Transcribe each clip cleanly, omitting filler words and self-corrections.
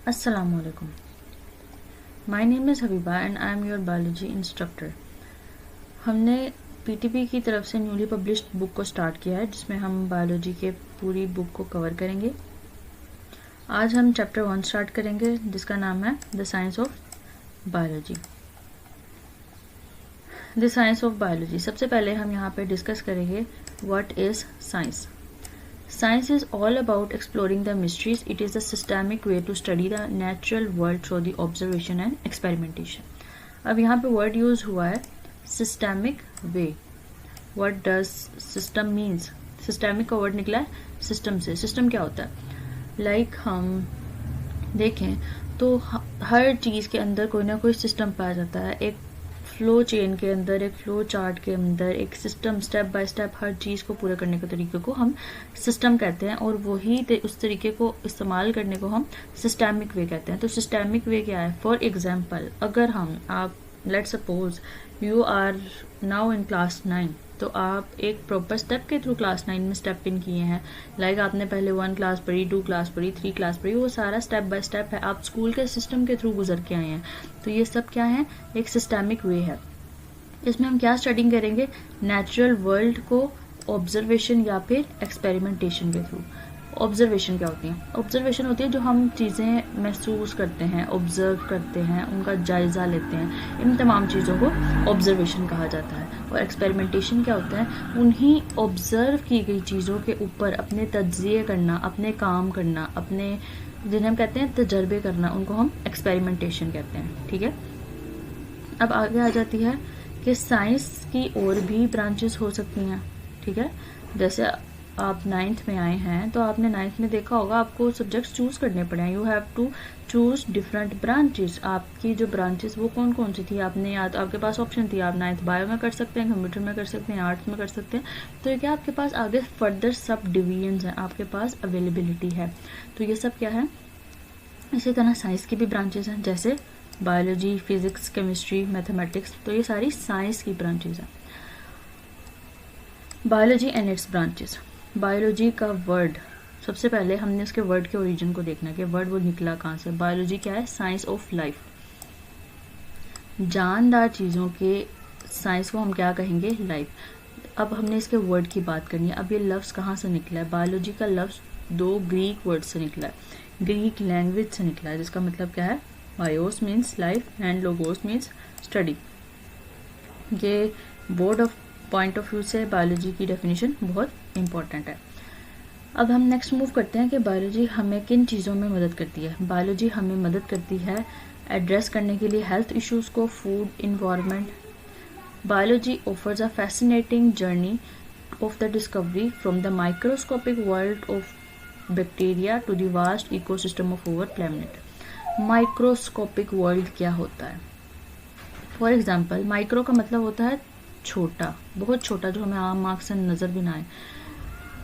Assalamualaikum. My name is Habiba and I am your biology instructor. हमने PTP की तरफ से न्यूली पब्लिश्ड बुक को स्टार्ट किया है जिसमें हम बायोलॉजी के पूरी बुक को कवर करेंगे। आज हम चैप्टर 1 स्टार्ट करेंगे जिसका नाम है the science of biology. The science of biology, सबसे पहले हम यहाँ पे डिस्कस करेंगे what is science. Science is all about exploring the mysteries. It is a systemic way to study the natural world through the observation and experimentation. अब यहाँ पे word use हुआ है systemic way. What does system means? Systemic का word निकला है system से। system क्या होता है? Like हम देखें तो हर चीज़ के अंदर कोई ना कोई सिस्टम पाया जाता है। एक फ्लो चेन के अंदर, एक फ्लो चार्ट के अंदर एक सिस्टम, स्टेप बाय स्टेप हर चीज़ को पूरा करने के तरीके को हम सिस्टम कहते हैं और वही उस तरीके को इस्तेमाल करने को हम सिस्टेमिक वे कहते हैं। तो सिस्टेमिक वे क्या है? फॉर एग्जांपल, अगर आप let suppose you are now in class 9, तो आप एक प्रॉपर स्टेप के थ्रू क्लास 9 में स्टेप इन किए हैं। लाइक आपने पहले 1 क्लास पढ़ी, 2 क्लास पढ़ी, 3 क्लास पढ़ी, वो सारा स्टेप बाय स्टेप है। आप स्कूल के सिस्टम के थ्रू गुजर के आए हैं। तो ये सब क्या है? एक सिस्टेमिक वे है। इसमें हम क्या स्टडिंग करेंगे? नेचुरल वर्ल्ड को ऑब्जर्वेशन या फिर एक्सपेरिमेंटेशन के थ्रू। ऑब्जर्वेशन क्या होती है? ऑब्जर्वेशन होती है जो हम चीज़ें महसूस करते हैं, ऑब्जर्व करते हैं, उनका जायज़ा लेते हैं। इन तमाम चीज़ों को ऑब्जर्वेशन कहा जाता है। और एक्सपेरिमेंटेशन क्या होता है? उन्हीं ऑब्जर्व की गई चीज़ों के ऊपर अपने तज्ज़िये करना, अपने काम करना, अपने जिन्हें हम कहते हैं तजर्बे करना, उनको हम एक्सपेरिमेंटेशन कहते हैं। ठीक है, अब आगे आ जाती है कि साइंस की और भी ब्रांचेस हो सकती हैं। ठीक है, जैसे आप 9th में आए हैं तो आपने 9th में देखा होगा आपको सब्जेक्ट्स चूज करने पड़े हैं। You have to choose different branches. आपकी जो ब्रांचेस वो कौन कौन सी थी? आपने या तो आपके पास ऑप्शन थी, आप 9th बायो में कर सकते हैं, कंप्यूटर में कर सकते हैं, आर्ट्स में कर सकते हैं। तो ये क्या आपके पास आगे फर्दर सब डिवीजन्स हैं, आपके पास अवेलेबिलिटी है। तो ये सब क्या है? इसी तरह साइंस की भी ब्रांचेस हैं, जैसे बायोलॉजी, फिजिक्स, केमिस्ट्री, मैथमेटिक्स। तो ये सारी साइंस की ब्रांचेस हैं। Biology and it's branches. Biology का वर्ड, सबसे पहले हमने उसके वर्ड के ओरिजिन को देखना कि वर्ड वो निकला कहाँ से। बायोलॉजी क्या है? Science of life. जानदार चीज़ों के साइंस को हम क्या कहेंगे? लाइफ। अब हमने इसके वर्ड की बात करनी है। अब ये लफ्ज़ कहाँ से निकला है? बायोलॉजी का लफ्ज़ 2 ग्रीक वर्ड से निकला है, ग्रीक लैंग्वेज से निकला है, जिसका मतलब क्या है? Bios means life and logos means study. ये board of point of view से बायोलॉजी की डेफिनेशन बहुत इंपॉर्टेंट है। अब हम नेक्स्ट मूव करते हैं कि बायोलॉजी हमें किन चीज़ों में मदद करती है। बायोलॉजी हमें मदद करती है एड्रेस करने के लिए हेल्थ इश्यूज़ को, food, environment. Biology offers a fascinating journey of the discovery from the microscopic world of bacteria to the vast ecosystem of our planet. Microscopic world क्या होता है? फॉर एग्जाम्पल, माइक्रो का मतलब होता है छोटा, बहुत छोटा, जो हमें आम आँख से नज़र भी ना आए।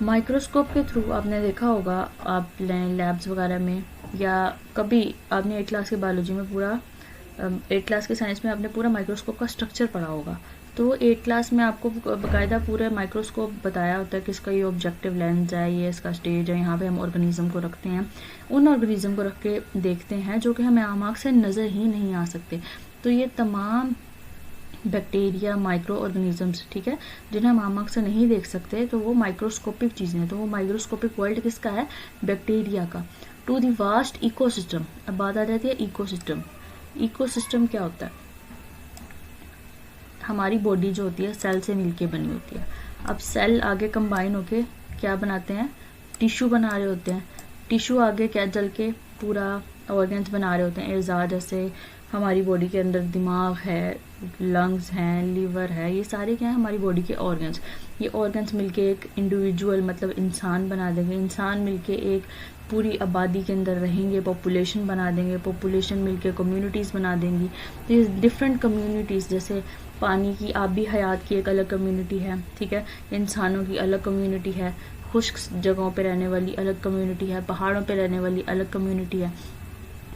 माइक्रोस्कोप के थ्रू आपने देखा होगा, आप लैब्स वगैरह में, या कभी आपने 8th क्लास के बायोलॉजी में पूरा 8th क्लास के साइंस में आपने पूरा माइक्रोस्कोप का स्ट्रक्चर पढ़ा होगा। तो 8th क्लास में आपको बाकायदा पूरा माइक्रोस्कोप बताया होता है कि इसका ये ऑब्जेक्टिव लेंस है, ये इसका स्टेज है, यहाँ पे हम ऑर्गेनिज्म को रखते हैं, उन ऑर्गेनिज्म को रख के देखते हैं जो कि हमें आम आँख से नज़र ही नहीं आ सकते। तो ये तमाम बैक्टीरिया, माइक्रो ऑर्गेनिजम्स, ठीक है, जिन्हें हम आम आँख से नहीं देख सकते, तो वो माइक्रोस्कोपिक चीज़ें हैं। तो वो माइक्रोस्कोपिक वर्ल्ड किसका है? बैक्टीरिया का। To the vast ecosystem. अब बात आ जाती है इकोसिस्टम। इकोसिस्टम क्या होता है? हमारी बॉडी जो होती है सेल से मिलके बनी होती है। अब सेल आगे कंबाइन होके क्या बनाते हैं? टिश्यू बना रहे होते हैं। टिश्यू आगे क्या जल के पूरा ऑर्गन्स बना रहे होते हैं। एजाज, जैसे हमारी बॉडी के अंदर दिमाग है, लंग्स हैं, लीवर है, ये सारे क्या है? हमारी बॉडी के ऑर्गन्स। ये ऑर्गन्स मिलके एक इंडिविजुअल मतलब इंसान बना देंगे। इंसान मिलके एक पूरी आबादी के अंदर रहेंगे, पॉपुलेशन बना देंगे। पॉपुलेशन मिलके कम्युनिटीज़ बना देंगी। तो ये डिफरेंट कम्युनिटीज़, जैसे पानी की, आबी हयात की एक अलग कम्युनिटी है, ठीक है, इंसानों की अलग कम्युनिटी है, खुश्क जगहों पे रहने वाली अलग कम्युनिटी है, पहाड़ों पे रहने वाली अलग कम्युनिटी है।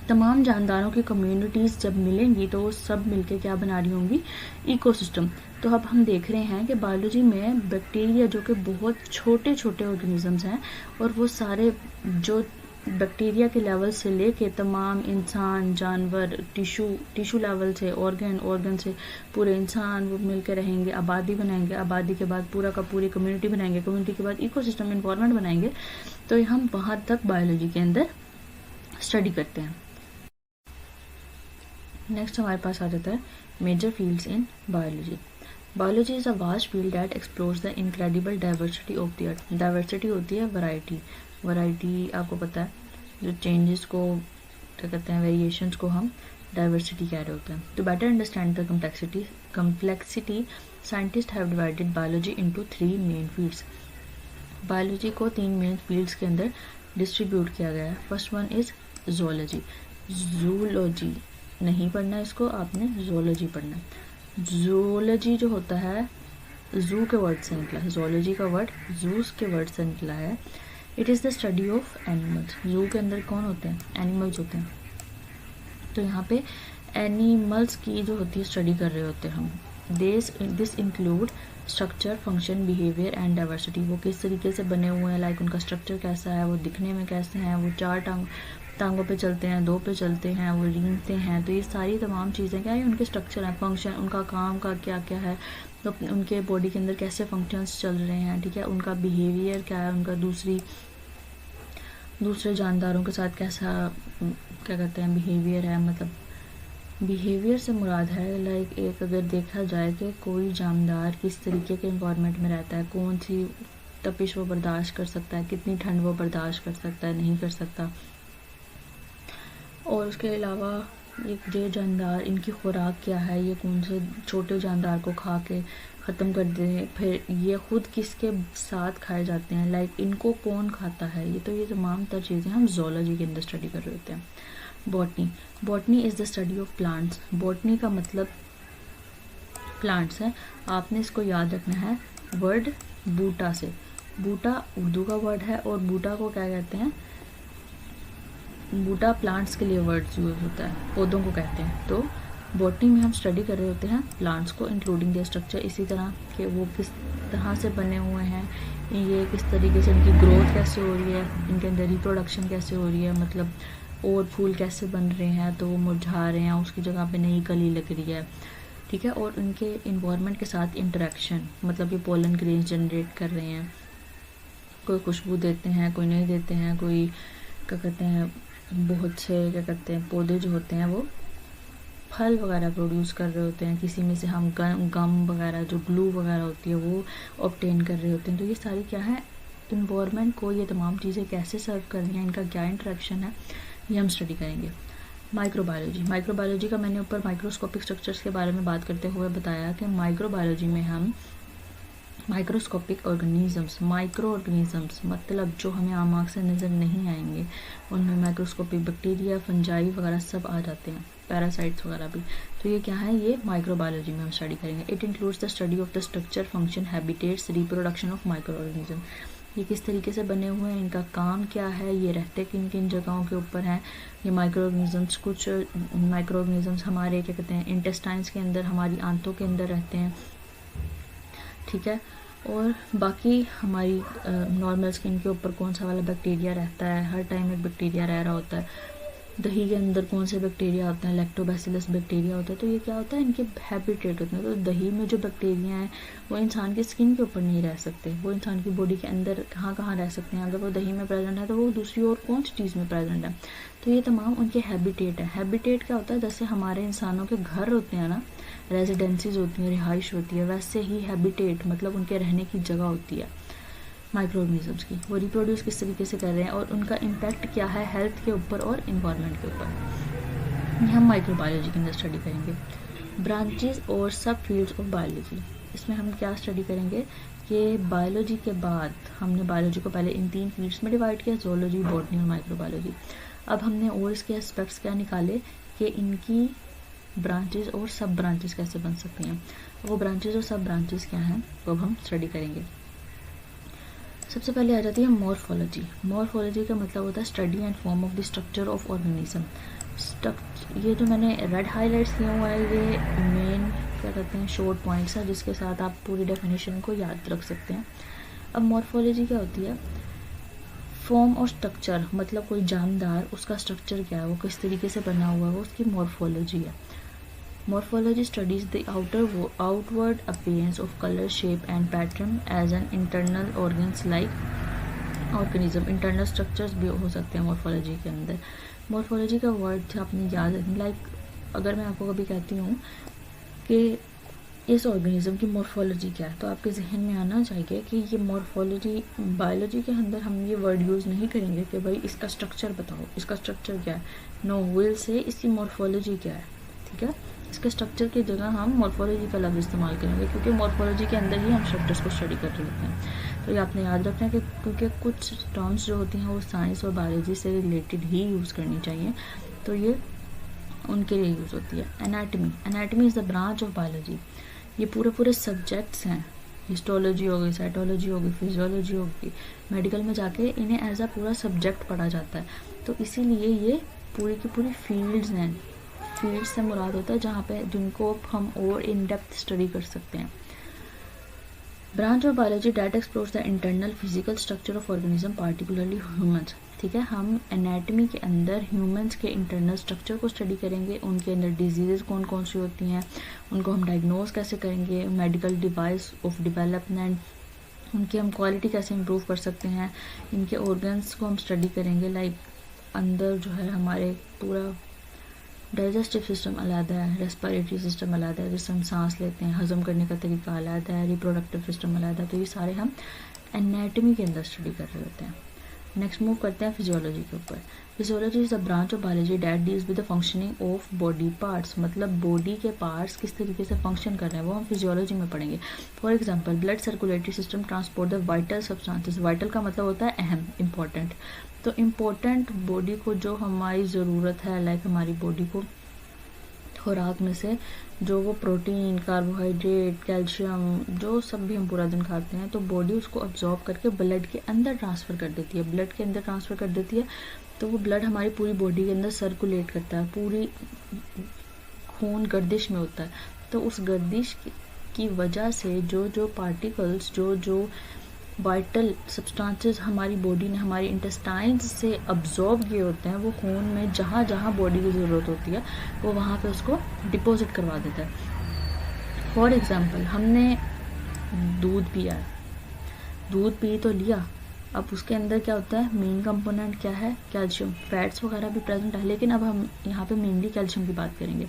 तमाम जानदारों की कम्युनिटीज़ जब मिलेंगी तो वो सब मिलके क्या बना रही होंगी? इकोसिस्टम। तो अब हम देख रहे हैं कि बायोलॉजी में बैक्टीरिया जो कि बहुत छोटे छोटे ऑर्गेनिजम्स हैं, और वो सारे जो बैक्टीरिया के लेवल से लेके तमाम इंसान, जानवर, टिशू लेवल से, ऑर्गन से पूरे इंसान वो मिलकर रहेंगे, आबादी बनाएंगे, आबादी के बाद पूरा का पूरी कम्युनिटी बनाएंगे, कम्युनिटी के बाद इकोसिस्टम इन्वायरमेंट बनाएंगे। तो हम वहाँ तक बायोलॉजी के अंदर स्टडी करते हैं। नेक्स्ट हमारे पास आ जाता है major fields in biology. Biology is a vast field that explores the incredible diversity of the earth. Diversity होती है वैरायटी आपको पता है, जो चेंजेस को क्या कहते हैं, वेरिएशंस को हम डाइवर्सिटी कह रहे होते हैं। To better understand the complexity scientist have divided biology into 3 main fields. Biology को 3 मेन फील्ड्स के अंदर डिस्ट्रीब्यूट किया गया है। First one is zoology. Zoology नहीं पढ़ना इसको, आपने जूलॉजी पढ़ना है। जूलॉजी जो होता है जू के वर्ड से निकला है, जूलॉजी का वर्ड जूस के वर्ड से निकला है। It is the study of animals. जू के अंदर कौन होते हैं, एनिमल्स होते हैं। तो यहाँ पे एनिमल्स की जो होती है स्टडी कर रहे होते हैं हम। This include structure, function, behaviour and diversity. वो किस तरीके से बने हुए हैं, लाइक उनका स्ट्रक्चर कैसा है, वो दिखने में कैसे हैं, वो 4 टांगों पे चलते हैं, 2 पे चलते हैं, वो रेंगते हैं। तो ये सारी तमाम चीज़ें क्या है, उनके स्ट्रक्चर हैं, फंक्शन, उनका काम का क्या क्या है, तो उनके बॉडी के अंदर कैसे फंक्शंस चल रहे हैं, ठीक है। उनका बिहेवियर क्या है, उनका दूसरे जानदारों के साथ कैसा क्या कहते हैं बिहेवियर है। मतलब बिहेवियर से मुराद है लाइक एक अगर देखा जाए कि कोई जानदार किस तरीके के इन्वायरमेंट में रहता है, कौन सी तपिश वो बर्दाश्त कर सकता है, कितनी ठंड वो बर्दाश्त कर सकता है, नहीं कर सकता। और उसके अलावा ये जानदार, इनकी खुराक क्या है, ये कौन से छोटे जानदार को खा के ख़त्म कर दे, फिर ये खुद किसके साथ खाए जाते हैं, लाइक इनको कौन खाता है। ये तमाम तर चीज़ें हम जूलॉजी के अंदर स्टडी कर रहे होते हैं। Botany is the study of plants. Botany का मतलब प्लांट्स है। आपने इसको याद रखना है वर्ड बूटा से। बूटा उर्दू का वर्ड है और बूटा को क्या कहते हैं, बूटा प्लांट्स के लिए वर्ड यूज होता है, पौधों को कहते हैं। तो बॉटनी में हम स्टडी कर रहे होते हैं प्लांट्स को, इंक्लूडिंग द स्ट्रक्चर, इसी तरह के वो किस तरह से बने हुए हैं, ये किस तरीके से इनकी ग्रोथ कैसे हो रही है, इनके अंदर रिप्रोडक्शन कैसे हो रही है, मतलब और फूल कैसे बन रहे हैं, तो वो मुरझा रहे हैं, उसकी जगह पे नई कली लग रही है, ठीक है। और उनके इन्वायरमेंट के साथ इंटरेक्शन, मतलब कि पोलन ग्रेन्स जनरेट कर रहे हैं, कोई खुशबू देते हैं, कोई नहीं देते हैं, कोई क्या कहते हैं, बहुत से क्या कहते हैं पौधे जो होते हैं वो फल वगैरह प्रोड्यूस कर रहे होते हैं, किसी में से हम गम वगैरह जो ग्लू वगैरह होती है वो ऑब्टेन कर रहे होते हैं। तो ये सारी क्या है, इन्वायरमेंट को ये तमाम चीज़ें कैसे सर्व कर रही हैं, इनका क्या इंटरेक्शन है, ये हम स्टडी करेंगे। माइक्रोबायोलॉजी का मैंने ऊपर माइक्रोस्कोपिक स्ट्रक्चर्स के बारे में बात करते हुए बताया कि माइक्रोबायोलॉजी में हम माइक्रोस्कोपिक माइक्रो ऑर्गेनिज़म्स मतलब जो हमें आम आँख से नज़र नहीं आएंगे, उनमें माइक्रोस्कोपिक बैक्टीरिया, फंजाई वगैरह सब आ जाते हैं, पैरासाइट्स वगैरह भी। तो ये क्या है, ये माइक्रोबायोलॉजी में हम स्टडी करेंगे। It includes the study of the structure, function, habitats, reproduction of micro organism. ये किस तरीके से बने हुए हैं, इनका काम क्या है, ये रहते किन किन जगहों के ऊपर हैं ये माइक्रो ऑर्गेनिजम्स। कुछ माइक्रो ऑर्गेनिजम्स हमारे क्या कहते हैं इंटेस्टाइन्स के अंदर, हमारी आंतों के अंदर रहते हैं, ठीक है। और बाकी हमारी नॉर्मल स्किन के ऊपर कौन सा वाला बैक्टीरिया रहता है, हर टाइम एक बैक्टीरिया रह रहा होता है। दही के अंदर कौन से बैक्टीरिया होते हैं, लैक्टोबैसिलस बैक्टीरिया होता है। तो ये क्या होता है, इनके हैबिटेट होते हैं। तो दही में जो बैक्टीरिया हैं वो इंसान की स्किन के ऊपर नहीं रह सकते, वो इंसान की बॉडी के अंदर कहाँ कहाँ रह सकते हैं। अगर वो दही में प्रेजेंट है तो वो दूसरी और कौन सी चीज़ में प्रेजेंट है। तो ये तमाम उनके हैबिटेट है। हैबिटेट क्या होता है, जैसे हमारे इंसानों के घर होते हैं ना, रेजिडेंसीज होती हैं, रिहाइश होती है, वैसे ही हैबिटेट मतलब उनके रहने की जगह होती है माइक्रो ऑर्गेनिजम्स की। वो रिप्रोड्यूस किस तरीके से कर रहे हैं और उनका इम्पैक्ट क्या है हेल्थ के ऊपर और इन्वायरमेंट के ऊपर, ये हम माइक्रोबायोलॉजी के अंदर स्टडी करेंगे। ब्रांचेस और सब फील्ड्स ऑफ बायोलॉजी, इसमें हम क्या स्टडी करेंगे कि बायोलॉजी के बाद हमने बायोलॉजी को पहले इन 3 फील्ड्स में डिवाइड किया, जूलॉजी, बॉटनी और माइक्रोबायोलॉजी। अब हमने और इसके एस्पेक्ट्स क्या निकाले कि इनकी ब्रांचेस और सब ब्रांचेस कैसे बन सकती हैं। वो ब्रांचेस और सब ब्रांचेस क्या हैं वो हम स्टडी करेंगे। सबसे पहले आ जाती है मॉर्फोलॉजी। मॉर्फोलॉजी का मतलब होता है study and form of the structure of organism. ये जो मैंने रेड हाईलाइट्स किया हुआ है ये मेन क्या कहते हैं शॉर्ट पॉइंट्स है, जिसके साथ आप पूरी डेफिनेशन को याद रख सकते हैं। अब मॉर्फोलॉजी क्या होती है, फॉर्म और स्ट्रक्चर मतलब कोई जानदार, उसका स्ट्रक्चर क्या है, वो किस तरीके से बना हुआ है, वो उसकी मॉर्फोलॉजी है। Morphology studies the outward appearance of color, shape and pattern as an internal organs like organism. Internal structures भी हो सकते हैं morphology के अंदर। morphology का word आपने याद रखना, लाइक अगर मैं आपको कभी कहती हूँ कि इस ऑर्गेनिज्म की मॉर्फोलॉजी क्या है, तो आपके जहन में आना चाहिए कि ये मॉर्फोलॉजी, बायोलॉजी के अंदर हम ये वर्ड यूज़ नहीं करेंगे कि भाई इसका स्ट्रक्चर बताओ, इसका स्ट्रक्चर क्या है। नो, विल से इसकी मॉर्फोलॉजी क्या है, ठीक है। इसके स्ट्रक्चर की जगह हम मॉर्फोलॉजी का लफ्ज़ इस्तेमाल करेंगे, क्योंकि मॉर्फोलॉजी के अंदर ही हम स्ट्रक्चर्स को स्टडी कर रहे होते हैं। तो ये आपने याद रखना है कि क्योंकि कुछ टर्म्स जो होती हैं वो साइंस और बायोलॉजी से रिलेटेड ही यूज़ करनी चाहिए, तो ये उनके लिए यूज़ होती है। Anatomy, anatomy is the branch of biology. ये पूरे सब्जेक्ट्स हैं, हिस्टोलॉजी हो गई, साइटोलॉजी हो गई, फिजियोलॉजी हो गई, मेडिकल में जाके इन्हें एज अ पूरा सब्जेक्ट पढ़ा जाता है। तो इसीलिए ये पूरी की पूरी फील्ड्स हैं। फील्ड से मुराद होता है जहाँ पे जिनको हम और इन डेप्थ स्टडी कर सकते हैं। Branch of biology that explores the internal physical structure of organism particularly humans, ठीक है। हम एनाटमी के अंदर ह्यूमंस के इंटरनल स्ट्रक्चर को स्टडी करेंगे, उनके अंदर डिजीज़ कौन कौन सी होती हैं, उनको हम डायग्नोज कैसे करेंगे, मेडिकल डिवाइस ऑफ डेवलपमेंट, उनकी हम क्वालिटी कैसे इम्प्रूव कर सकते हैं, इनके ऑर्गन्स को हम स्टडी करेंगे। लाइक अंदर जो है हमारे पूरा डाइजेस्टिव सिस्टम अलग है, रेस्पिरेटरी सिस्टम अलग है, जिससे हम सांस लेते हैं, हजम करने का तरीका अलग है, रिप्रोडक्टिव सिस्टम अलग है। तो ये सारे हम एनाटमी के अंदर स्टडी कर रहे होते हैं। नेक्स्ट मूव करते हैं फिजियोलॉजी के ऊपर। Physiology is the branch of biology date deals with the functioning of body parts, मतलब बॉडी के पार्ट्स किस तरीके से फंक्शन कर रहे हैं वो हम फिजियोलॉजी में पढ़ेंगे। For example blood circulatory system transport the vital substances. Vital का मतलब होता है अहम, इम्पॉर्टेंट। तो इम्पोर्टेंट बॉडी को जो हमारी ज़रूरत है, लाइक हमारी बॉडी को खुराक में से जो वो प्रोटीन, कार्बोहाइड्रेट, कैल्शियम, जो सब भी हम पूरा दिन खाते हैं, तो बॉडी उसको अब्जॉर्ब करके ब्लड के अंदर ट्रांसफ़र कर देती है। ब्लड के अंदर ट्रांसफ़र कर देती है तो वो ब्लड हमारी पूरी बॉडी के अंदर सर्कुलेट करता है, पूरी खून गर्दिश में होता है। तो उस गर्दिश की वजह से जो जो पार्टिकल्स, जो जो वाइटल सब्सटेंसेस हमारी बॉडी ने हमारी इंटेस्टाइन्स से अब्जॉर्ब किए होते हैं, वो खून में जहाँ जहाँ बॉडी की ज़रूरत होती है वो वहाँ पे उसको डिपॉजिट करवा देता है। फॉर एग्जांपल हमने दूध पिया है, दूध पी तो लिया, अब उसके अंदर क्या होता है, मेन कंपोनेंट क्या है, कैल्शियम। फैट्स वगैरह भी प्रेजेंट है, लेकिन अब हम यहाँ पे मेनली कैल्शियम की बात करेंगे।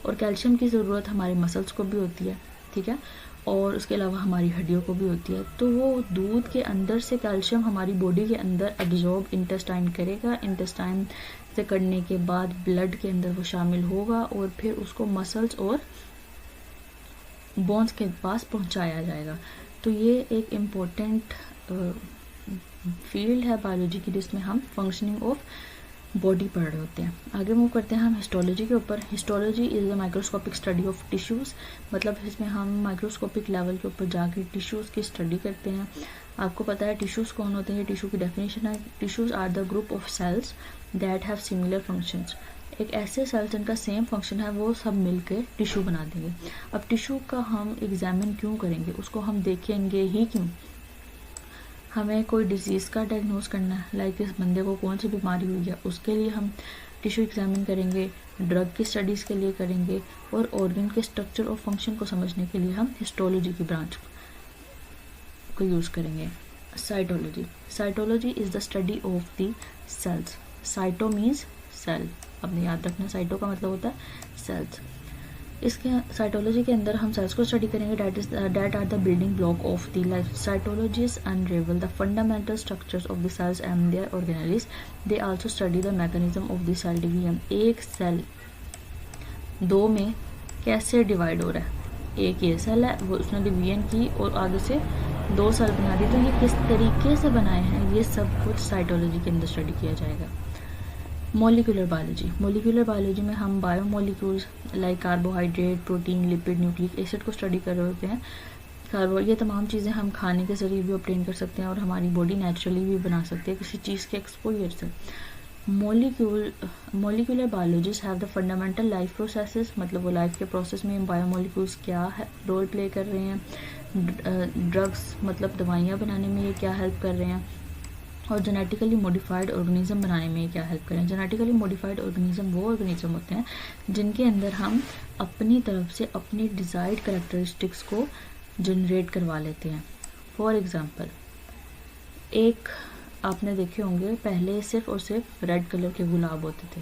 और कैल्शियम की ज़रूरत हमारे मसल्स को भी होती है, ठीक है, और उसके अलावा हमारी हड्डियों को भी होती है। तो वो दूध के अंदर से कैल्शियम हमारी बॉडी के अंदर एब्जॉर्ब इंटेस्टाइन करेगा, इंटेस्टाइन से करने के बाद ब्लड के अंदर वो शामिल होगा और फिर उसको मसल्स और बोन्स के पास पहुंचाया जाएगा। तो ये एक इम्पोर्टेंट फील्ड है बायोलॉजी की, जिसमें हम फंक्शनिंग ऑफ बॉडी पढ़ रहे होते हैं। आगे मूव करते हैं हम हिस्टोलॉजी के ऊपर। Histology is the microscopic study of tissues, मतलब इसमें हम माइक्रोस्कोपिक लेवल के ऊपर जाके टिश्यूज़ की स्टडी करते हैं। आपको पता है टिश्यूज़ कौन होते हैं, टिश्यू की डेफिनेशन है, tissues are the group of cells that have similar functions. एक ऐसे सेल्स जिनका सेम फंक्शन है, वो सब मिलकर टिश्यू बना देंगे। अब टिश्यू का हम एग्जामिन क्यों करेंगे, उसको हम देखेंगे ही क्यों, हमें कोई डिजीज़ का डायग्नोज करना है, लाइक इस बंदे को कौन सी बीमारी हुई है, उसके लिए हम टिश्यू एग्जामिन करेंगे, ड्रग की स्टडीज़ के लिए करेंगे, और ऑर्गन के स्ट्रक्चर और फंक्शन को समझने के लिए हम हिस्टोलॉजी की ब्रांच को यूज़ करेंगे। Cytology, cytology is the study of the cells. Cyto means cell, आपने याद रखना, साइटो का मतलब होता है सेल्स। इसके साइटोलॉजी के अंदर हम सेल्स को स्टडी करेंगे, that are the building block of the life. Cytologist unravel the fundamental structures of the cells and their organelles. They also study the mechanism of the cell division. एक cell दो में कैसे divide हो रहा है, एक ये सेल है, वो उसने डिवीजन की और आगे से दो सेल बना दी, तो ये किस तरीके से बनाए हैं, ये सब कुछ साइटोलॉजी के अंदर स्टडी किया जाएगा। मॉलिक्यूलर बायोलॉजी, मॉलिक्यूलर बायोलॉजी में हम biomolecules like carbohydrate, protein, lipid, nucleic acid को स्टडी कर रहे होते हैं। ये तमाम चीज़ें हम खाने के ज़रिए भी ऑब्टेन कर सकते हैं और हमारी बॉडी नेचुरली भी बना सकते हैं किसी चीज़ के एक्सपोजर से। Molecular biologist have the fundamental life processes, मतलब वो लाइफ के प्रोसेस में बायोमोलिक्यूल्स क्या है रोल प्ले कर रहे हैं, ड्रग्स मतलब दवाइयाँ बनाने में ये क्या हेल्प कर रहे हैं, और जेनेटिकली मॉडिफाइड ऑर्गेनिज्म बनाने में क्या हेल्प करें। जेनेटिकली मॉडिफाइड ऑर्गेनिज्म वो ऑर्गेनिज्म होते हैं जिनके अंदर हम अपनी तरफ से अपनी डिज़ायर्ड कैरेक्टरिस्टिक्स को जनरेट करवा लेते हैं। फॉर एग्ज़ाम्पल, एक आपने देखे होंगे पहले सिर्फ और सिर्फ रेड कलर के गुलाब होते थे,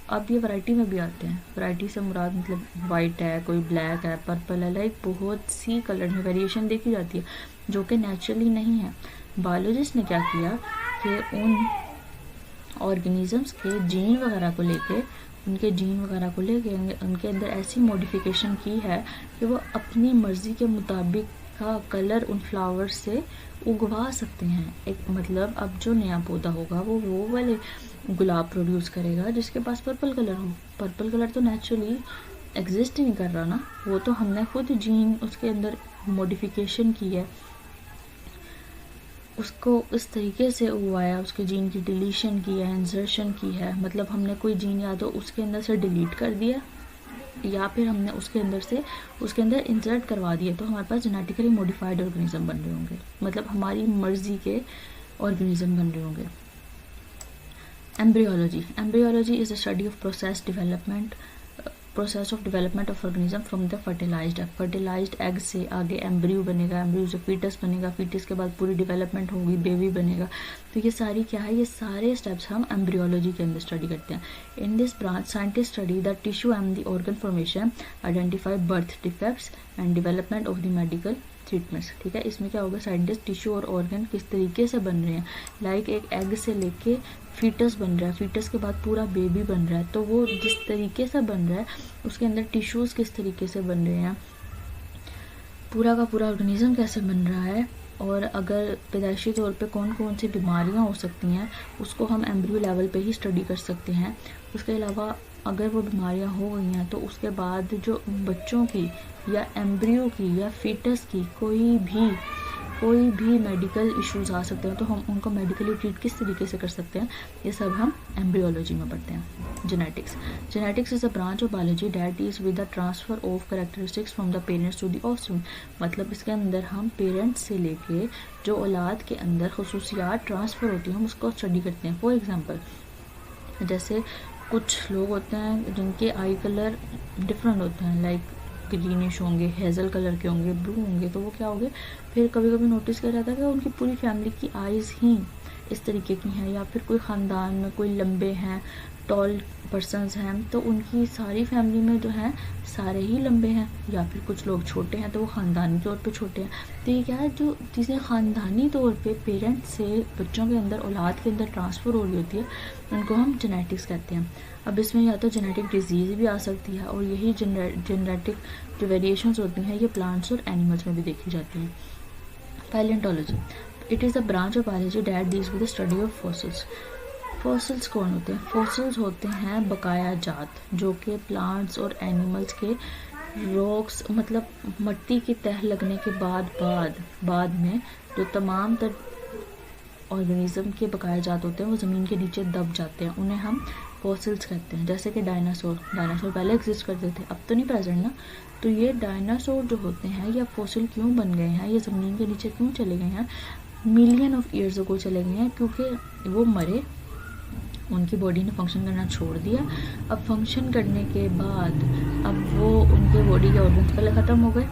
अब ये वैरायटी में भी आते हैं। वैरायटी से मुराद मतलब वाइट है, कोई ब्लैक है, पर्पल है, लाइक बहुत सी कलर में वेरिएशन देखी जाती है जो कि नेचुरली नहीं है। बायोलॉजिस्ट ने क्या किया कि उन ऑर्गेनिजम्स के जीन वगैरह को लेके उनके अंदर ऐसी मॉडिफिकेशन की है कि वो अपनी मर्ज़ी के मुताबिक का कलर उन फ्लावर्स से उगवा सकते हैं। एक मतलब अब जो नया पौधा होगा वो वाले गुलाब प्रोड्यूस करेगा जिसके पास पर्पल कलर हो। पर्पल कलर तो नेचुरली एग्जिस्ट ही नहीं कर रहा ना, वो तो हमने खुद जीन उसके अंदर मॉडिफिकेशन की है, उसको इस तरीके से उगवाया, उसके जीन की डिलीशन की है, इंसर्शन की है। मतलब हमने कोई जीन या तो उसके अंदर से डिलीट कर दिया या फिर हमने उसके अंदर इंसर्ट करवा दिए, तो हमारे पास जेनेटिकली मॉडिफाइड ऑर्गेनिज्म बन रहे होंगे, मतलब हमारी मर्जी के ऑर्गेनिज्म बन रहे होंगे। Embryology is the study of process of development of organism from the fertilized egg से आगे एम्ब्रियो बनेगा, एम्ब्रियो से फीटस बनेगा, फीटस के बाद पूरी डेवलपमेंट होगी, बेबी बनेगा। तो ये सारी क्या है, ये सारे स्टेप्स हम एम्ब्रियोलॉजी के अंदर स्टडी करते हैं। In this branch scientist study the tissue and the organ formation, identify birth defects and development of the medical treatments. ठीक है, इसमें क्या होगा, साइंटिस्ट टिश्यू और ऑर्गन किस तरीके से बन रहे हैं, लाइक एक एग से लेके फीटस बन रहा है, फीटस के बाद पूरा बेबी बन रहा है, तो वो जिस तरीके से बन रहा है उसके अंदर टिश्यूज़ किस तरीके से बन रहे हैं, पूरा का पूरा ऑर्गेनिज्म कैसे बन रहा है, और अगर पैदाइशी तौर पे कौन कौन सी बीमारियां हो सकती हैं उसको हम एम्ब्रियो लेवल पे ही स्टडी कर सकते हैं। उसके अलावा अगर वो बीमारियां हो गई हैं तो उसके बाद जो बच्चों की या एम्ब्रियो की या फीटस की कोई भी मेडिकल इश्यूज आ सकते हैं, तो हम उनको मेडिकली ट्रीट किस तरीके से कर सकते हैं, ये सब हम एम्ब्रियोलॉजी में पढ़ते हैं। Genetics is a branch of biology that deals with the transfer of characteristics from the parents to the offspring. मतलब इसके अंदर हम पेरेंट्स से लेके जो औलाद के अंदर खसूसियात ट्रांसफ़र होती हैं हम उसको स्टडी करते हैं। फॉर एग्जाम्पल, जैसे कुछ लोग होते हैं जिनके आई कलर डिफरेंट होते हैं, लाइक ग्रीनिश होंगे, हेज़ल कलर के होंगे, ब्लू होंगे, तो वो क्या होंगे, फिर कभी कभी नोटिस किया जाता है कि उनकी पूरी फैमिली की आइज़ ही इस तरीके की हैं, या फिर कोई ख़ानदान में कोई लंबे हैं, टॉल पर्सनस हैं, तो उनकी सारी फैमिली में जो है सारे ही लंबे हैं, या फिर कुछ लोग छोटे हैं तो वो ख़ानदानी तौर पे छोटे हैं। तो ये क्या है, जो चीज़ें ख़ानदानी तौर पे पेरेंट्स से बच्चों के अंदर, औलाद के अंदर ट्रांसफ़र हो रही होती है, उनको हम जेनेटिक्स कहते हैं। अब इसमें या तो जेनेटिक डिजीज़ भी आ सकती है, और यही जेनेटिक जो वेरिएशंस होती हैं ये प्लांट्स और एनिमल्स में भी देखी जाती हैं। Palaeontology, it is a branch of biology that deals with the study of fossils. Fossils कौन होते हैं? फॉसिल्स होते हैं बकाया जात, जो कि प्लांट्स और एनिमल्स के रॉक्स, मतलब मिट्टी की तह लगने के बाद में जो तमाम तर ऑर्गेनिज्म के बकाया जात होते हैं वो ज़मीन के नीचे दब जाते हैं, उन्हें हम फॉसिल्स कहते हैं। जैसे कि डायनासोर पहले एग्जिस्ट करते थे, अब तो नहीं प्रेजेंट ना, तो ये डायनासोर जो होते हैं ये फॉसिल क्यों बन गए हैं, ये ज़मीन के नीचे क्यों चले गए हैं, मिलियन ऑफ ईयर्स को चले गए हैं, क्योंकि वो मरे, उनकी बॉडी ने फंक्शन करना छोड़ दिया। अब फंक्शन करने के बाद अब वो उनके बॉडी के ऑर्गन्स पहले ख़त्म हो गए,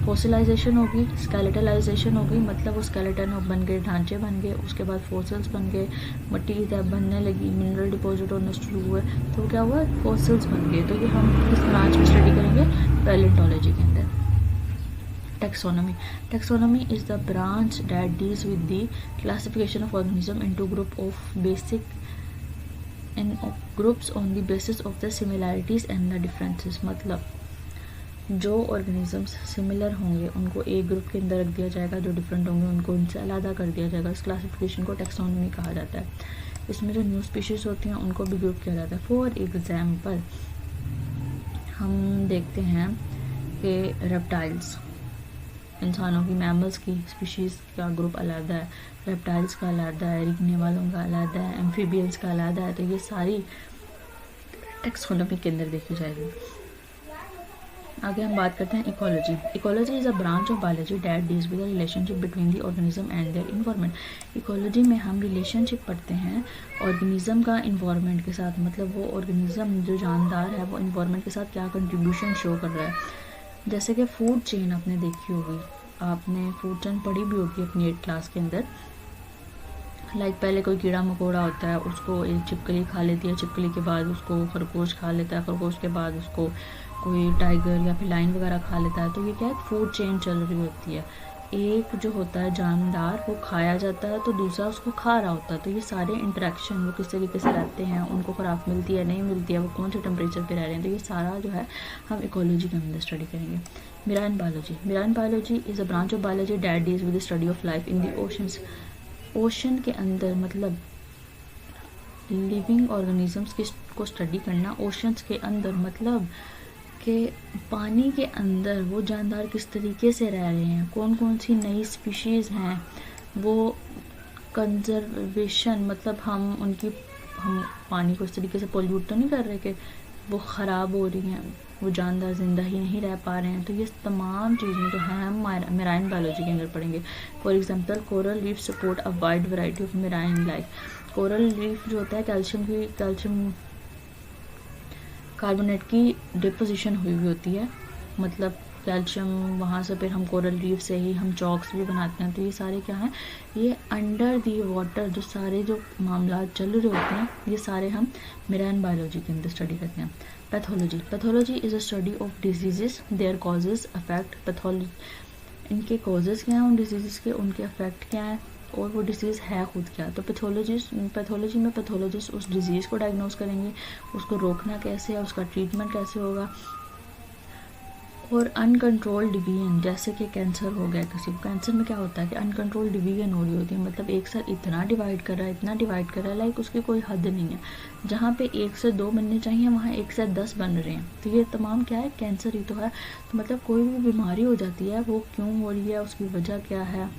फॉसिलाइजेशन होगी, स्केलेटलाइजेशन होगी, मतलब वो स्केलेटन बन गए, ढांचे बन गए, उसके बाद फॉसिल्स बन गए, मिट्टी की तह बनने लगी, मिनरल डिपॉजिट होना शुरू हुए, तो क्या हुआ, फॉसिल्स बन गए। तो ये हम किस ब्रांच में स्टडी करेंगे, पैलियोंटोलॉजी के अंदर। Taxonomy is the branch that deals with the classification of organism into groups on the basis of the similarities and the differences. मतलब जो ऑर्गेनिजम्स सिमिलर होंगे उनको एक ग्रुप के अंदर रख दिया जाएगा, जो डिफरेंट होंगे उनको उनसे अलग कर दिया जाएगा। इस क्लासिफिकेशन को टैक्सोनॉमी कहा जाता है। इसमें जो न्यू स्पीशीज़ होती हैं उनको भी ग्रुप किया जाता है। फॉर एग्जाम्पल हम देखते हैं कि रेप्टाइल्स, इंसानों की, मैमल्स की स्पीशीज़ का ग्रुप अलग है, रेप्टाइल्स का अलग है, रेंगने वालों का अलग है, एम्फीबियंस का अलग है, तो ये सारी टैक्सोनॉमी के अंदर देखी जाएगी। आगे हम बात करते हैं ecology. Ecology is a branch of biology that deals with the relationship between the organism and their environment. Ecology में हम रिलेशनशिप पढ़ते हैं ऑर्गेनिज्म का इन्वायरमेंट के साथ, मतलब वो ऑर्गेनिज्म जो जानदार है वो इन्वायरमेंट के साथ क्या कंट्रीब्यूशन शो कर रहा है। जैसे कि फूड चेन आपने देखी होगी, आपने फूड चेन पढ़ी भी होगी अपनी 8th क्लास के अंदर। पहले कोई कीड़ा मकोड़ा होता है, उसको एक छिपकली खा लेती है, छिपकली के बाद उसको खरगोश खा लेता है, खरगोश के बाद उसको कोई टाइगर या फिर लाइन वगैरह खा लेता है। तो ये क्या है, फूड चेन चल रही होती है। एक जो होता है जानदार वो खाया जाता है तो दूसरा उसको खा रहा होता है। तो ये सारे इंटरेक्शन वो किस तरीके से रहते हैं, उनको खुराक मिलती है नहीं मिलती है, वो कौन से टेम्परेचर पे रह रहे हैं, तो ये सारा जो है हम इकोलॉजी के अंदर स्टडी करेंगे। Marine biology. Marine biology is a branch of biology that deals with the study of life in the oceans. Ocean के अंदर मतलब लिविंग ऑर्गेनिजम्स को स्टडी करना। ओशंस के अंदर मतलब कि पानी के अंदर वो जानदार किस तरीके से रह रहे हैं, कौन कौन सी नई स्पीशीज़ हैं, वो कंजर्वेशन मतलब हम पानी को इस तरीके से पोल्यूट तो नहीं कर रहे कि वो ख़राब हो रही हैं, वो जानदार ज़िंदा ही नहीं रह पा रहे हैं। तो ये तमाम चीज़ें जो हैं हम मेराइन बायोलॉजी के अंदर पढ़ेंगे। For example coral reef support a wide variety of marine life. Coral reef जो होता है कैल्शियम कार्बोनेट की डिपोजिशन हुई होती है, मतलब कैल्शियम वहाँ से फिर हम कोरल रीफ से ही हम चॉक्स भी बनाते हैं। तो ये सारे क्या हैं, ये अंडर दी वाटर जो मामला चल रहे होते हैं, ये सारे हम मेराइन बायोलॉजी के अंदर स्टडी करते हैं। Pathology. Pathology is a study of diseases, their causes, affect. Pathology इनके कॉजेज़ क्या हैं उन डिजीज़ के, उनके अफेक्ट क्या हैं और वो डिसीज़ है खुद क्या। तो पैथोलॉजी में पैथोलॉजिस्ट उस डिजीज़ को डायग्नोज करेंगे, उसको रोकना कैसे है, उसका ट्रीटमेंट कैसे होगा। और अनकंट्रोल्ड डिवीजन, जैसे कि कैंसर हो गया किसी को, कैंसर में क्या होता है कि अनकंट्रोल्ड डिवीजन हो रही होती है, मतलब एक साथ इतना डिवाइड कर रहा है लाइक उसकी कोई हद नहीं है। जहाँ पे 1 से 2 बनने चाहिए वहाँ 1 से 10 बन रहे हैं। तो ये तमाम क्या है, कैंसर ही तो है। तो मतलब कोई भी बीमारी हो जाती है, वो क्यों हो रही है, उसकी वजह क्या है,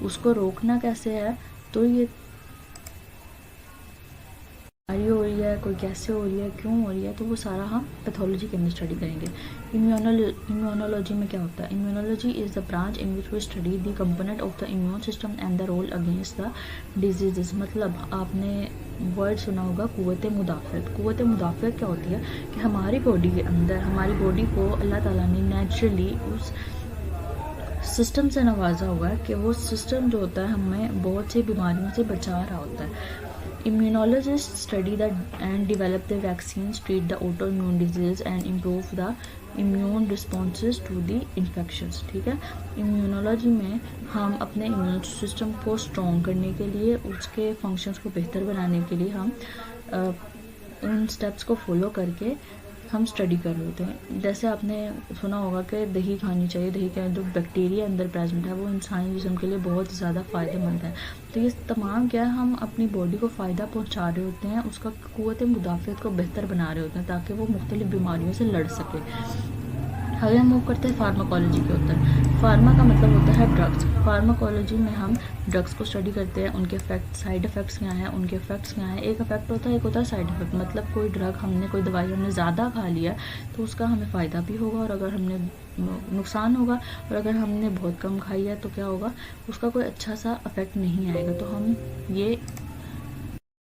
उसको रोकना कैसे है। तो ये बीमारी हो रही है, कोई कैसे हो रही है, क्यों हो रही है, तो वो सारा हम पैथोलॉजी के अंदर स्टडी करेंगे। इम्यूनोलॉजी में क्या होता है, immunology is the branch in which we study the component of the immune system and the role against the diseases. मतलब आपने वर्ड सुना होगा कुव्वत मुदाफ़त। कुव्वत मुदाफ़त क्या होती है कि हमारी बॉडी के अंदर, हमारी बॉडी को अल्लाह ताला ने नेचुरली उस सिस्टम से नवाजा हुआ है कि वो सिस्टम जो होता है हमें बहुत सी बीमारियों से बचा रहा होता है। Immunologists study and develop the vaccines, treat the autoimmune disease and improve the immune responses to the infections। ठीक है, इम्यूनोलॉजी में हम अपने इम्यून सिस्टम को स्ट्रॉन्ग करने के लिए, उसके फंक्शंस को बेहतर बनाने के लिए हम उन स्टेप्स को फॉलो करके हम स्टडी कर रहे होते हैं। जैसे आपने सुना होगा कि दही खानी चाहिए, दही के जो बैक्टीरिया अंदर प्रेजेंट है वो इंसानी जिस्म के लिए बहुत ज़्यादा फ़ायदेमंद है। तो ये तमाम क्या है, हम अपनी बॉडी को फ़ायदा पहुंचा रहे होते हैं, उसका क़ुव्वत मुदाफ़त को बेहतर बना रहे होते हैं ताकि वो मुख्तलिफ बीमारियों से लड़ सके। आगे हम मूव करते हैं फार्माकोलॉजी के ऊपर। फार्मा का मतलब होता है ड्रग्स। फार्माकोलॉजी में हम ड्रग्स को स्टडी करते हैं, उनके इफेक्ट, साइड इफ़ेक्ट्स क्या हैं, उनके इफेक्ट्स क्या हैं। एक इफेक्ट होता है, एक होता है साइड इफेक्ट। मतलब कोई ड्रग हमने, कोई दवाई हमने ज़्यादा खा लिया तो उसका हमें फ़ायदा भी होगा और अगर हमने नुकसान होगा, और अगर हमने बहुत कम खाई है तो क्या होगा, उसका कोई अच्छा सा इफेक्ट नहीं आएगा। तो हम ये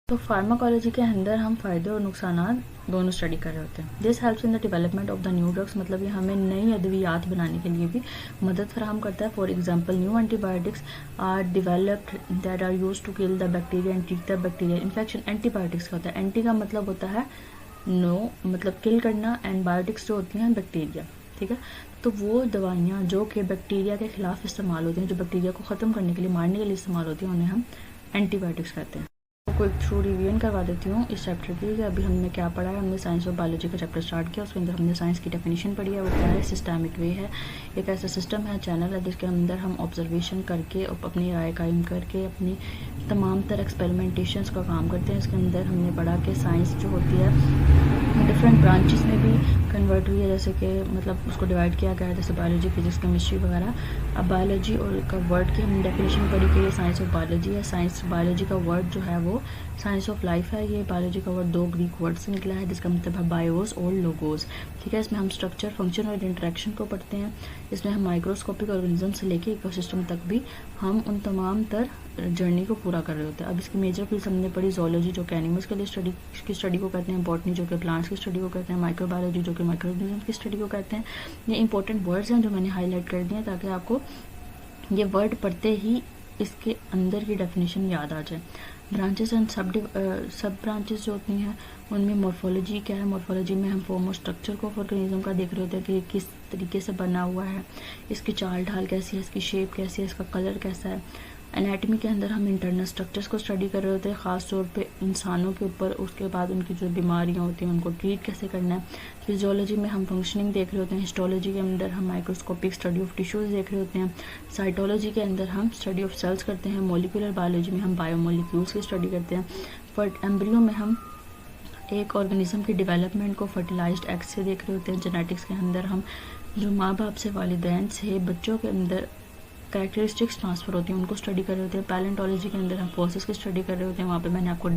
फार्माकोलॉजी के अंदर हम फ़ायदे और नुकसान दोनों स्टडी कर रहे होते हैं। This helps in the development of the new drugs, मतलब ये हमें नई अद्वियात बनाने के लिए भी मदद फराहम करता है। For example new antibiotics are developed that are used to kill the bacteria and treat the bacteria infection. Antibiotics का होता है, एंटी का मतलब होता है नो, मतलब किल करना, एंड बायोटिक्स जो होती हैं बैक्टीरिया। ठीक है, तो वो दवाइयाँ जो कि बैक्टीरिया के खिलाफ इस्तेमाल होती हैं, जो बैक्टीरिया को ख़त्म करने के लिए, मारने के लिए इस्तेमाल होती हैं, उन्हें हम एंटीबायोटिक्स कहते हैं। को एक थ्रू रिवीजन करवा देती हूँ इस चैप्टर की कि अभी हमने क्या पढ़ा है। हमने साइंस और बायोलॉजी का चैप्टर स्टार्ट किया, उसके अंदर हमने साइंस की डेफिनेशन पढ़ी है। वो क्या है, सिस्टमिक वे है, एक ऐसा सिस्टम है, चैनल है जिसके अंदर हम ऑब्जर्वेशन करके अपनी राय कायम करके अपनी तमाम तरह एक्सपेरिमेंटेशंस का काम करते हैं। इसके अंदर हमने पढ़ा कि साइंस जो होती है डिफरेंट ब्रांचेस में भी कन्वर्ट हुई है, जैसे कि मतलब उसको डिवाइड किया गया है, जैसे बायोलॉजी, फिजिक्स, केमिस्ट्री वगैरह। अब बायोलॉजी और का वर्ड की हमने डेफिनेशन पढ़ी कि ये साइंस और बायोलॉजी है। साइंस बायोलॉजी का वर्ड जो है वो जो साइंस ऑफ लाइफ है, ये बायोलॉजी का वर्ड 2 ग्रीक वर्ड से निकला है जिसका मतलब है बायोस और लोगोस। ठीक है, इसमें हम स्ट्रक्चर, फंक्शन और इंटरेक्शन को पढ़ते हैं। इसमें हम माइक्रोस्कोपिक ऑर्गेनिज्म से लेके इकोसिस्टम तक भी हम उन तमाम जर्नी को पूरा कर रहे होते हैं। अब इसकी मेजर फील्ड हमने पढ़ी, जोलॉजी जो कि एनिमल्स के लिए स्टडी को कहते हैं, बॉटनी जो कि प्लांट्स की स्टडी को कहते हैं, माइक्रोबायोलॉजी जो कि माइक्रो ऑर्गेनिज्म की स्टडी को कहते हैं। ये इंपॉर्टेंट वर्ड्स हैं जो मैंने हाईलाइट कर दिए ताकि आपको ये वर्ड पढ़ते ही इसके अंदर की डेफिनेशन याद आ जाए। ब्रांचेस एंड सब ब्रांचेस जो होती हैं उनमें मॉर्फोलॉजी क्या है, मॉर्फोलॉजी में हम फॉर्म और स्ट्रक्चर को ऑर्गेनिज्म का देख रहे होते हैं कि किस तरीके से बना हुआ है, इसकी चाल ढाल कैसी है, इसकी शेप कैसी है, इसका कलर कैसा है। एनाटमी के अंदर हम इंटरनल स्ट्रक्चर्स को स्टडी कर रहे होते हैं, ख़ास तौर पे इंसानों के ऊपर। उसके बाद उनकी जो बीमारियां होती हैं उनको ट्रीट कैसे करना है। फिजियोलॉजी में हम फंक्शनिंग देख रहे होते हैं, हिस्टोलॉजी के अंदर हम माइक्रोस्कोपिक स्टडी ऑफ टिश्यूज़ देख रहे होते हैं, साइटोलॉजी के अंदर हम स्टडी ऑफ सेल्स करते हैं, मॉलिक्यूलर बायोलॉजी में हम बायोमोलिक्यूल्स की स्टडी करते हैं, एम्ब्रियो में हम एक ऑर्गेनिज्म की डेवलपमेंट को फर्टिलाइज्ड एग से देख रहे होते हैं, जेनेटिक्स के अंदर हम जो माँ बाप से, वालिदैन से बच्चों के अंदर कैरेक्टरिस्टिक्स ट्रांसफ़र होती हैं उनको स्टडी कर रहे होते हैं। पैलेंटोलॉजी के अंदर हम फोसिल्स की स्टडी कर रहे होते हैं, वहाँ पे मैंने आपको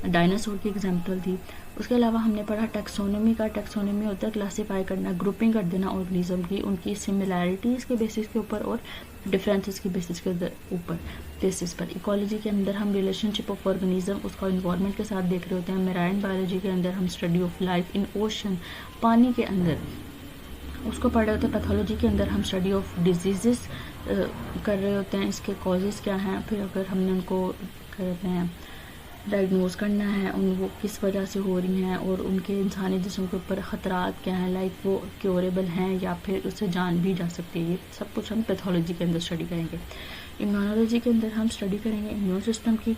डायनासोर की एग्जांपल दी। उसके अलावा हमने पढ़ा टैक्सोनॉमी का। टैक्सोनॉमी होता है क्लासीफाई करना, ग्रुपिंग कर देना ऑर्गेनिज्म की उनकी सिमिलैरिटीज़ के बेसिस के ऊपर और डिफरेंसेस के बेसिस के बेसिस पर। इकोलॉजी के अंदर हम रिलेशनशिप ऑफ ऑर्गेनिज्म उसका इन्वायरमेंट के साथ देख रहे होते हैं। मेराइन बायोलॉजी के अंदर हम study of life in ocean, पानी के अंदर उसको पढ़ रहे होते हैं। पैथोलॉजी के अंदर हम स्टडी ऑफ डिजीज़ कर रहे होते हैं, इसके कॉजेज़ क्या हैं, फिर अगर हमने उनको कहते हैं डायग्नोज करना है, उन वो किस वजह से हो रही हैं और उनके इंसानी जिस्म के ऊपर ख़तरात क्या हैं, लाइक वो क्योरेबल हैं या फिर उससे जान भी जा सकती है। ये सब कुछ हम पैथोलॉजी के अंदर स्टडी करेंगे। इम्यूनोलॉजी के अंदर हम स्टडी करेंगे इम्यून सिस्टम की,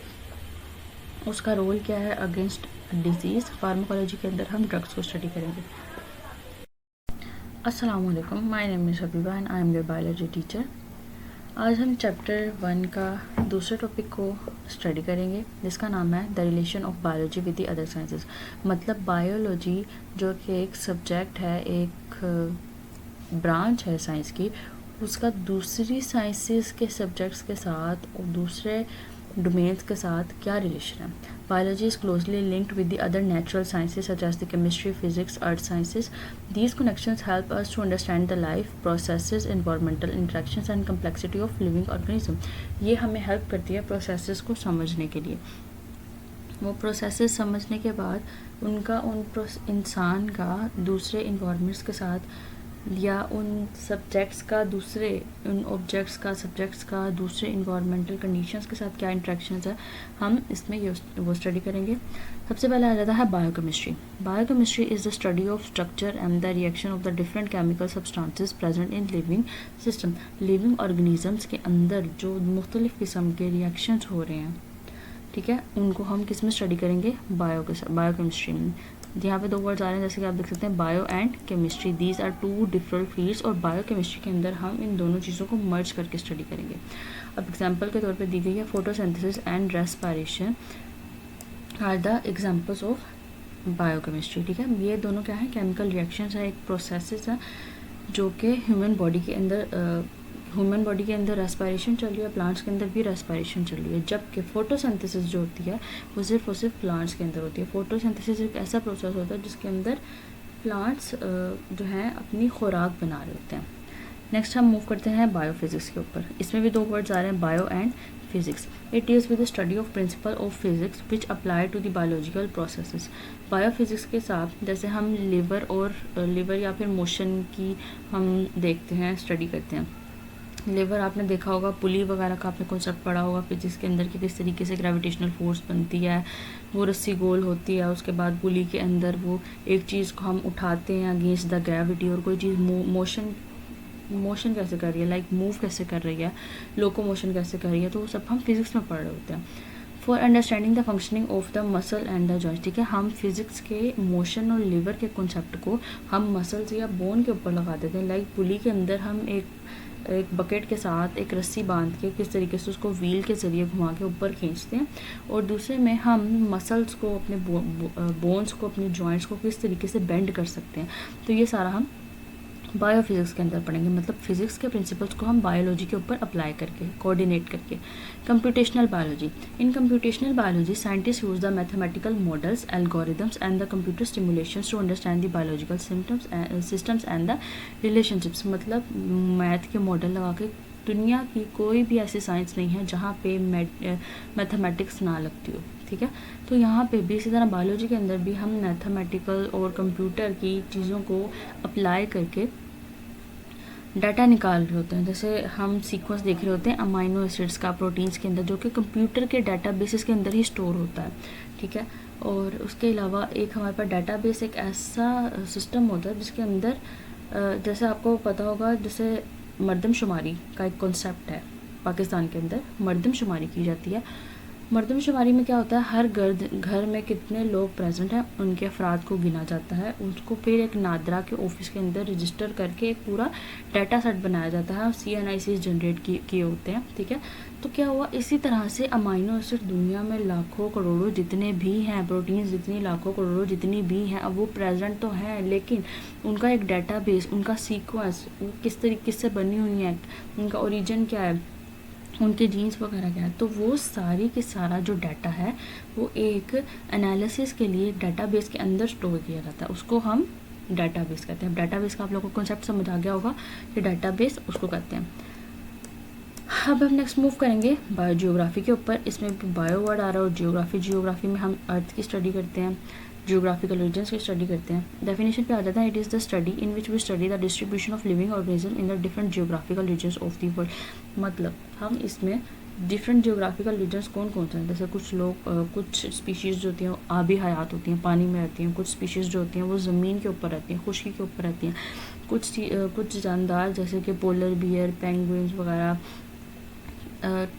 उसका रोल क्या है अगेंस्ट डिजीज़। फार्माकोलॉजी के अंदर हम ड्रग्स को स्टडी करेंगे। अस्सलाम वालेकुम, my name is Habiba and I am your biology teacher. आज हम चैप्टर 1 का दूसरे टॉपिक को स्टडी करेंगे जिसका नाम है the relation of biology with the other sciences. मतलब बायोलॉजी जो कि एक सब्जेक्ट है, एक ब्रांच है साइंस की, उसका दूसरी साइंसेस के सब्जेक्ट्स के साथ और दूसरे डोमेन्स के साथ क्या रिलेशन है। Biology is closely linked with the other natural sciences such as the chemistry, physics, earth sciences. These connections help us to understand the life processes, environmental interactions and complexity of living organism. ये हमें help करती है processes को समझने के लिए। वो processes समझने के बाद उनका इंसान का दूसरे इन्वायरमेंट्स के साथ या उन सब्जेक्ट्स का दूसरे उन ऑब्जेक्ट्स का सब्जेक्ट्स का दूसरे इन्वायरमेंटल कंडीशंस के साथ क्या इंटरेक्शंस है, हम इसमें वो स्टडी करेंगे। सबसे पहले आ जाता है biochemistry. Biochemistry is the study of structure and the reaction of the different chemical substances present in living system. Living organisms के अंदर जो मुख्तलिफ़ किस्म के रिएक्शंस हो रहे हैं, ठीक है, उनको हम किस में स्टडी करेंगे, बायोकेमिस्ट्री में। यहाँ पे 2 वर्ड्स आ रहे हैं जैसे कि आप देख सकते हैं, bio and chemistry. These are 2 different fields और बायोकेमिस्ट्री के अंदर हम इन दोनों चीज़ों को मर्ज करके स्टडी करेंगे। अब एग्जांपल के तौर पे दी गई है photosynthesis and respiration are the examples of biochemistry. ठीक है, ये दोनों क्या है, केमिकल रिएक्शंस है, एक प्रोसेसेस है जो कि ह्यूमन बॉडी के अंदर रेस्पिरेशन चल रही है, प्लांट्स के अंदर भी रेस्पिरेशन चल रही है। जबकि फोटोसिंथेसिस जो होती है वो सिर्फ और सिर्फ प्लांट्स के अंदर होती है। फोटोसिंथेसिस एक ऐसा प्रोसेस होता है जिसके अंदर प्लांट्स जो हैं अपनी खुराक बना रहे होते हैं। नेक्स्ट हम मूव करते हैं बायोफिजिक्स के ऊपर। इसमें भी 2 वर्ड्स आ रहे हैं, bio and physics. It deals with the study of principle of physics which apply to the biological processes. Biophysics के साथ जैसे हम लिवर या फिर मोशन की हम देखते हैं, स्टडी करते हैं। लिवर आपने देखा होगा, पुली वगैरह का आपने कॉन्सेप्ट पढ़ा होगा फिजिक्स के अंदर कि किस तरीके से ग्रेविटेशनल फोर्स बनती है, वो रस्सी गोल होती है, उसके बाद पुली के अंदर वो एक चीज़ को हम उठाते हैं अगेंस्ट द ग्रेविटी, और कोई चीज़ मोशन कैसे कर रही है, लाइक मूव कैसे कर रही है, लोकोमोशन कैसे कर रही है, तो वो सब हम फिजिक्स में पढ़ रहे होते हैं। For understanding the functioning of the muscle and the joints, ठीक है, हम फिजिक्स के मोशन और लिवर के कॉन्सेप्ट को हम मसल्स या बोन के ऊपर लगा देते हैं। लाइक पुली के अंदर हम एक बकेट के साथ एक रस्सी बांध के किस तरीके से उसको व्हील के ज़रिए घुमा के ऊपर खींचते हैं, और दूसरे में हम मसल्स को, अपने बोन्स को, अपने जॉइंट्स को किस तरीके से बेंड कर सकते हैं। तो ये सारा हम बायोफिज़िक्स के अंदर पढ़ेंगे, मतलब फिज़िक्स के प्रिंसिपल्स को हम बायोलॉजी के ऊपर अप्लाई करके, कोऑर्डिनेट करके। Computational biology, in computational biology scientist use the mathematical models, algorithms and the computer stimulations to understand the biological systems and the relationships. मतलब मैथ के मॉडल लगा के, दुनिया की कोई भी ऐसी साइंस नहीं है जहाँ पे मैथमेटिक्स ना लगती हो, ठीक है। तो यहाँ पे भी इसी तरह बायोलॉजी के अंदर भी हम मैथमेटिकल और कंप्यूटर की चीज़ों को अप्लाई करके डाटा निकाल रहे होते हैं। जैसे हम सीक्वेंस देख रहे होते हैं अमाइनो एसिड्स का प्रोटीन्स के अंदर, जो कि कंप्यूटर के डाटाबेसेस के अंदर ही स्टोर होता है, ठीक है। और उसके अलावा एक हमारे पास डाटाबेस एक ऐसा सिस्टम होता है जिसके अंदर जैसे आपको पता होगा, जैसे मर्दमशुमारी का एक कॉन्सेप्ट है, पाकिस्तान के अंदर मर्दमशुमारी की जाती है। मर्दमशुमारी में क्या होता है, हर घर में कितने लोग प्रेजेंट हैं उनके अफराद को गिना जाता है, उसको फिर एक नादरा के ऑफिस के अंदर रजिस्टर करके एक पूरा डाटा सेट बनाया जाता है और CNICs जनरेट किए होते हैं, ठीक है। तो क्या हुआ, इसी तरह से अमाइनो एसिड दुनिया में लाखों करोड़ों जितने भी हैं, प्रोटीन्स जितनी लाखों करोड़ों जितनी भी हैं, अब वो प्रेजेंट तो हैं, लेकिन उनका एक डाटाबेस, उनका सीक्वेंस, वो किस तरीके से बनी हुई है, उनका ओरिजिन क्या है, उनके जीन्स वगैरह क्या है, तो वो सारी के सारा जो डाटा है वो एक एनालिसिस के लिए डाटाबेस के अंदर स्टोर किया जाता है, उसको हम डाटाबेस कहते हैं। डाटाबेस का आप लोगों को कॉन्सेप्ट समझ आ गया होगा कि डाटाबेस उसको कहते हैं। अब हम नेक्स्ट मूव करेंगे बायोजियोग्राफी के ऊपर। इसमें बायो वर्ड आ रहा है और जियोग्राफी में हम अर्थ की स्टडी करते हैं, जियोग्राफिकल रीजन्स की स्टडी करते हैं। डेफिनेशन पे आ जाता है, it is the study in which we study the distribution of living organism in the different geographical regions of the world. मतलब हम इसमें डिफरेंट जियोग्राफिकल रीजन्स कौन कौन से हैं, जैसे कुछ लोग कुछ स्पीशीज़ जो होती हैं आबी हयात होती हैं, पानी में रहती हैं, कुछ स्पीशीज़ जो होती हैं वो ज़मीन के ऊपर रहती हैं, खुशकी के ऊपर रहती हैं, कुछ जानदार जैसे कि पोलर बियर, पेंगुइन्स वगैरह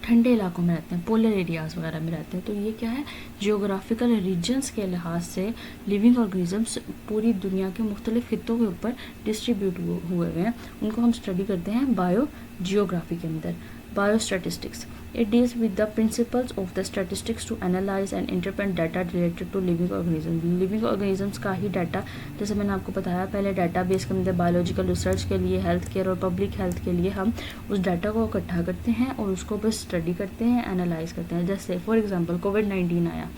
ठंडे इलाकों में रहते हैं, पोलर एरियाज़ वगैरह में रहते हैं। तो ये क्या है, जियोग्राफिकल रीजन्स के लिहाज से लिविंग ऑर्गेनिजम्स पूरी दुनिया के मुख्तलिफ खित्तों के ऊपर डिस्ट्रीब्यूट हुए हुए हैं, उनको हम स्टडी करते हैं बायो जियोग्राफी के अंदर। Biostatistics, it deals with the principles of the statistics to analyse and interpret data related to living organism. Living organisms का ही डाटा, जैसे मैंने आपको बताया पहले, डाटाबेस के अंदर बायोलॉजिकल रिसर्च के लिए, हेल्थ केयर और पब्लिक हेल्थ के लिए हम उस डाटा को इकट्ठा करते हैं और उसको बस स्टडी करते हैं, एनालाइज करते हैं। जैसे फॉर एग्जाम्पल कोविड-19 आया,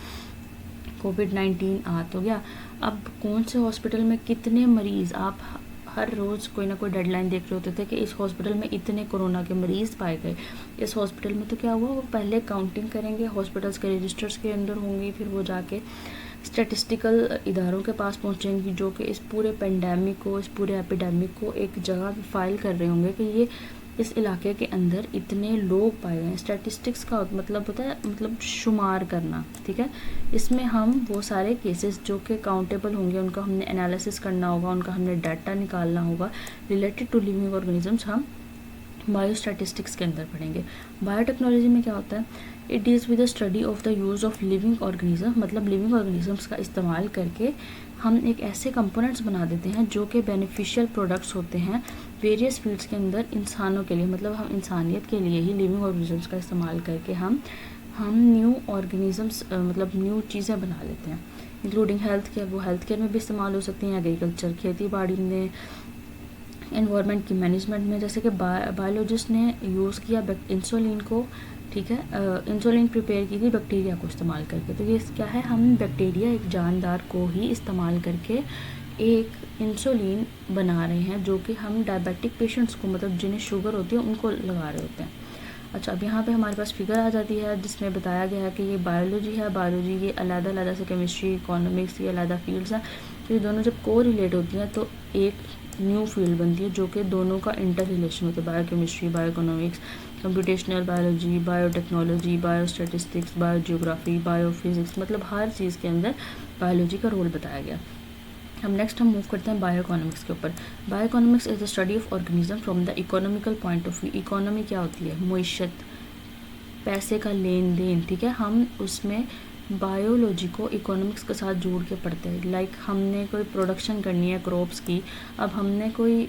कोविड-19 आ तो गया, अब कौन से हॉस्पिटल में कितने मरीज़, आप हर रोज़ कोई ना कोई डेडलाइन देख रहे होते थे कि इस हॉस्पिटल में इतने कोरोना के मरीज़ पाए गए, इस हॉस्पिटल में। तो क्या हुआ, वो पहले काउंटिंग करेंगे, हॉस्पिटल्स के रजिस्टर्स के अंदर होंगी, फिर वो जाके स्टैटिस्टिकल इदारों के पास पहुंचेंगी जो कि इस पूरे पेंडेमिक को, इस पूरे एपिडेमिक को एक जगह पे फाइल कर रहे होंगे कि ये इस इलाके के अंदर इतने लोग पाए गए हैं। स्टैटिस्टिक्स का मतलब होता है, मतलब शुमार करना, ठीक है। इसमें हम वो सारे केसेस जो कि काउंटेबल होंगे उनका हमने एनालिसिस करना होगा, उनका हमने डाटा निकालना होगा रिलेटेड टू लिविंग ऑर्गेनिजम्स, हम बायोस्टैटिस्टिक्स के अंदर पढ़ेंगे। बायोटेक्नोलॉजी में क्या होता है, it deals with the study of the use of living organism, मतलब लिविंग ऑर्गेनिजम्स का इस्तेमाल करके हम एक ऐसे कंपोनेंट्स बना देते हैं जो कि बेनिफिशियल प्रोडक्ट्स होते हैं वेरियस फील्ड्स के अंदर इंसानों के लिए, मतलब हम इंसानियत के लिए ही लिविंग ऑर्गेनिजम्स का इस्तेमाल करके हम न्यू ऑर्गेनिजम्स, मतलब न्यू चीज़ें बना लेते हैं, इंक्लूडिंग हेल्थ केयर। वो हेल्थ केयर में भी इस्तेमाल हो सकती हैं, एग्रीकल्चर, खेती बाड़ी में, एनवायरनमेंट की मैनेजमेंट में। जैसे कि बायोलॉजिस्ट ने यूज़ किया इंसुलिन को, ठीक है, इंसुलिन प्रिपेयर की थी बैक्टीरिया को इस्तेमाल करके। तो ये क्या है, हम बैक्टीरिया, एक जानदार को ही इस्तेमाल करके एक इंसुलिन बना रहे हैं जो कि हम डायबिटिक पेशेंट्स को, मतलब जिन्हें शुगर होती है, उनको लगा रहे होते हैं। अच्छा, अब यहाँ पे हमारे पास फिगर आ जाती है जिसमें बताया गया है कि ये बायोलॉजी है, बायोलॉजी ये अलग-अलग से केमिस्ट्री, इकोनॉमिक्स, ये अलग फील्ड्स हैं। तो ये दोनों जब को रिलेट होती हैं तो एक न्यू फील्ड बनती है जो कि दोनों का इंटर रिलेशन होता है, biochemistry, bio economics, computational biology, biotechnology, biostatistics, biogeography, biophysics, मतलब हर चीज़ के अंदर बायोलॉजी का रोल बताया गया। हम नेक्स्ट मूव करते हैं बायो इकोनॉमिक्स के ऊपर। Bio economics is the study of organism from the economical point of view. Economy क्या होती है, मुईशत, पैसे का लेन देन, ठीक है। हम उसमें बायोलॉजी को इकोनॉमिक्स के साथ जोड़ के पढ़ते हैं। लाइक हमने कोई प्रोडक्शन करनी है क्रॉप्स की, अब हमने कोई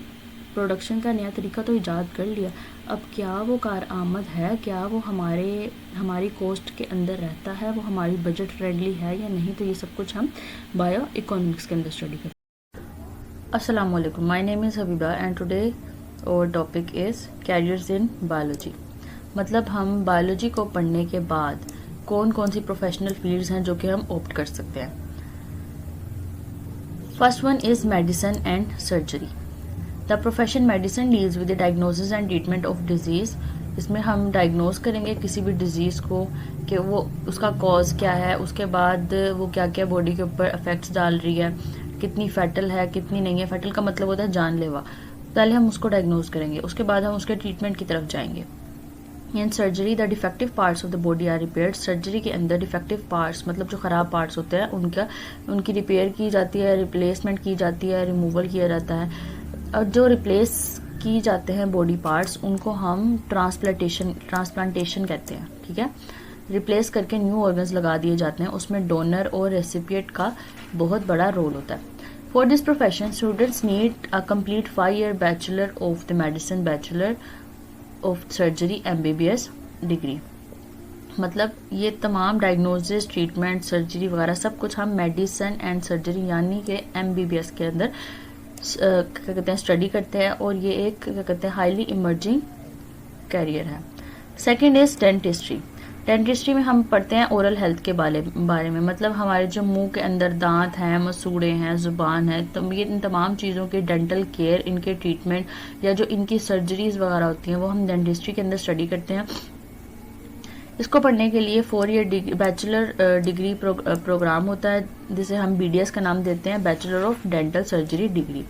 प्रोडक्शन का नया तरीका तो ईजाद कर लिया, अब क्या वो कारआमद है, क्या वो हमारी कॉस्ट के अंदर रहता है, वो हमारी बजट फ्रेंडली है या नहीं, तो ये सब कुछ हम बायो इकोनॉमिक्स के अंदर स्टडी करते हैं। Assalamu alaikum. My name is Habiba and today our topic is careers in biology. मतलब हम बायोलॉजी को पढ़ने के बाद कौन कौन सी प्रोफेशनल फील्ड्स हैं जो कि हम ऑप्ट कर सकते हैं. First one is medicine and surgery. The profession medicine deals with the diagnosis and treatment of disease. इसमें हम डायग्नोज करेंगे किसी भी डिजीज़ को कि वो उसका कॉज क्या है, उसके बाद वो क्या क्या बॉडी के ऊपर इफेक्ट्स डाल रही है, कितनी फैटल है कितनी नहीं है. फैटल का मतलब होता है जानलेवा. पहले हम उसको डायग्नोज करेंगे, उसके बाद हम उसके ट्रीटमेंट की तरफ जाएंगे. In surgery the defective parts of the body are repaired. Surgery के अंदर डिफेक्टिव पार्ट्स मतलब जो ख़राब पार्ट्स होते हैं उनकी रिपेयर की जाती है, रिप्लेसमेंट की जाती है, रिमूवल किया जाता है. और जो रिप्लेस की जाते हैं बॉडी पार्ट्स उनको हम ट्रांसप्लांटेशन कहते हैं. ठीक है, रिप्लेस करके न्यू ऑर्गन्स लगा दिए जाते हैं. उसमें डोनर और रेसिपिएंट का बहुत बड़ा रोल होता है. For this profession students need a complete 5 year bachelor of the medicine, bachelor of surgery, MBBS degree. मतलब ये तमाम डायग्नोसिस, ट्रीटमेंट, सर्जरी वगैरह सब कुछ हम मेडिसिन एंड सर्जरी यानी कि MBBS के अंदर क्या कहते हैं स्टडी करते हैं. और ये एक क्या कहते हैं हाईली इमर्जिंग कैरियर है. Second is dentistry. डेंटिस्ट्री में हम पढ़ते हैं ओरल हेल्थ के बारे में. मतलब हमारे जो मुंह के अंदर दांत हैं, मसूड़े हैं, जुबान है, तो ये इन तमाम चीज़ों के डेंटल केयर, इनके ट्रीटमेंट या जो इनकी सर्जरीज वगैरह होती हैं वो हम डेंटिस्ट्री के अंदर स्टडी करते हैं. इसको पढ़ने के लिए 4 year बैचलर डिग्री प्रोग्राम होता है जिसे हम BDS का नाम देते हैं, bachelor of dental surgery degree.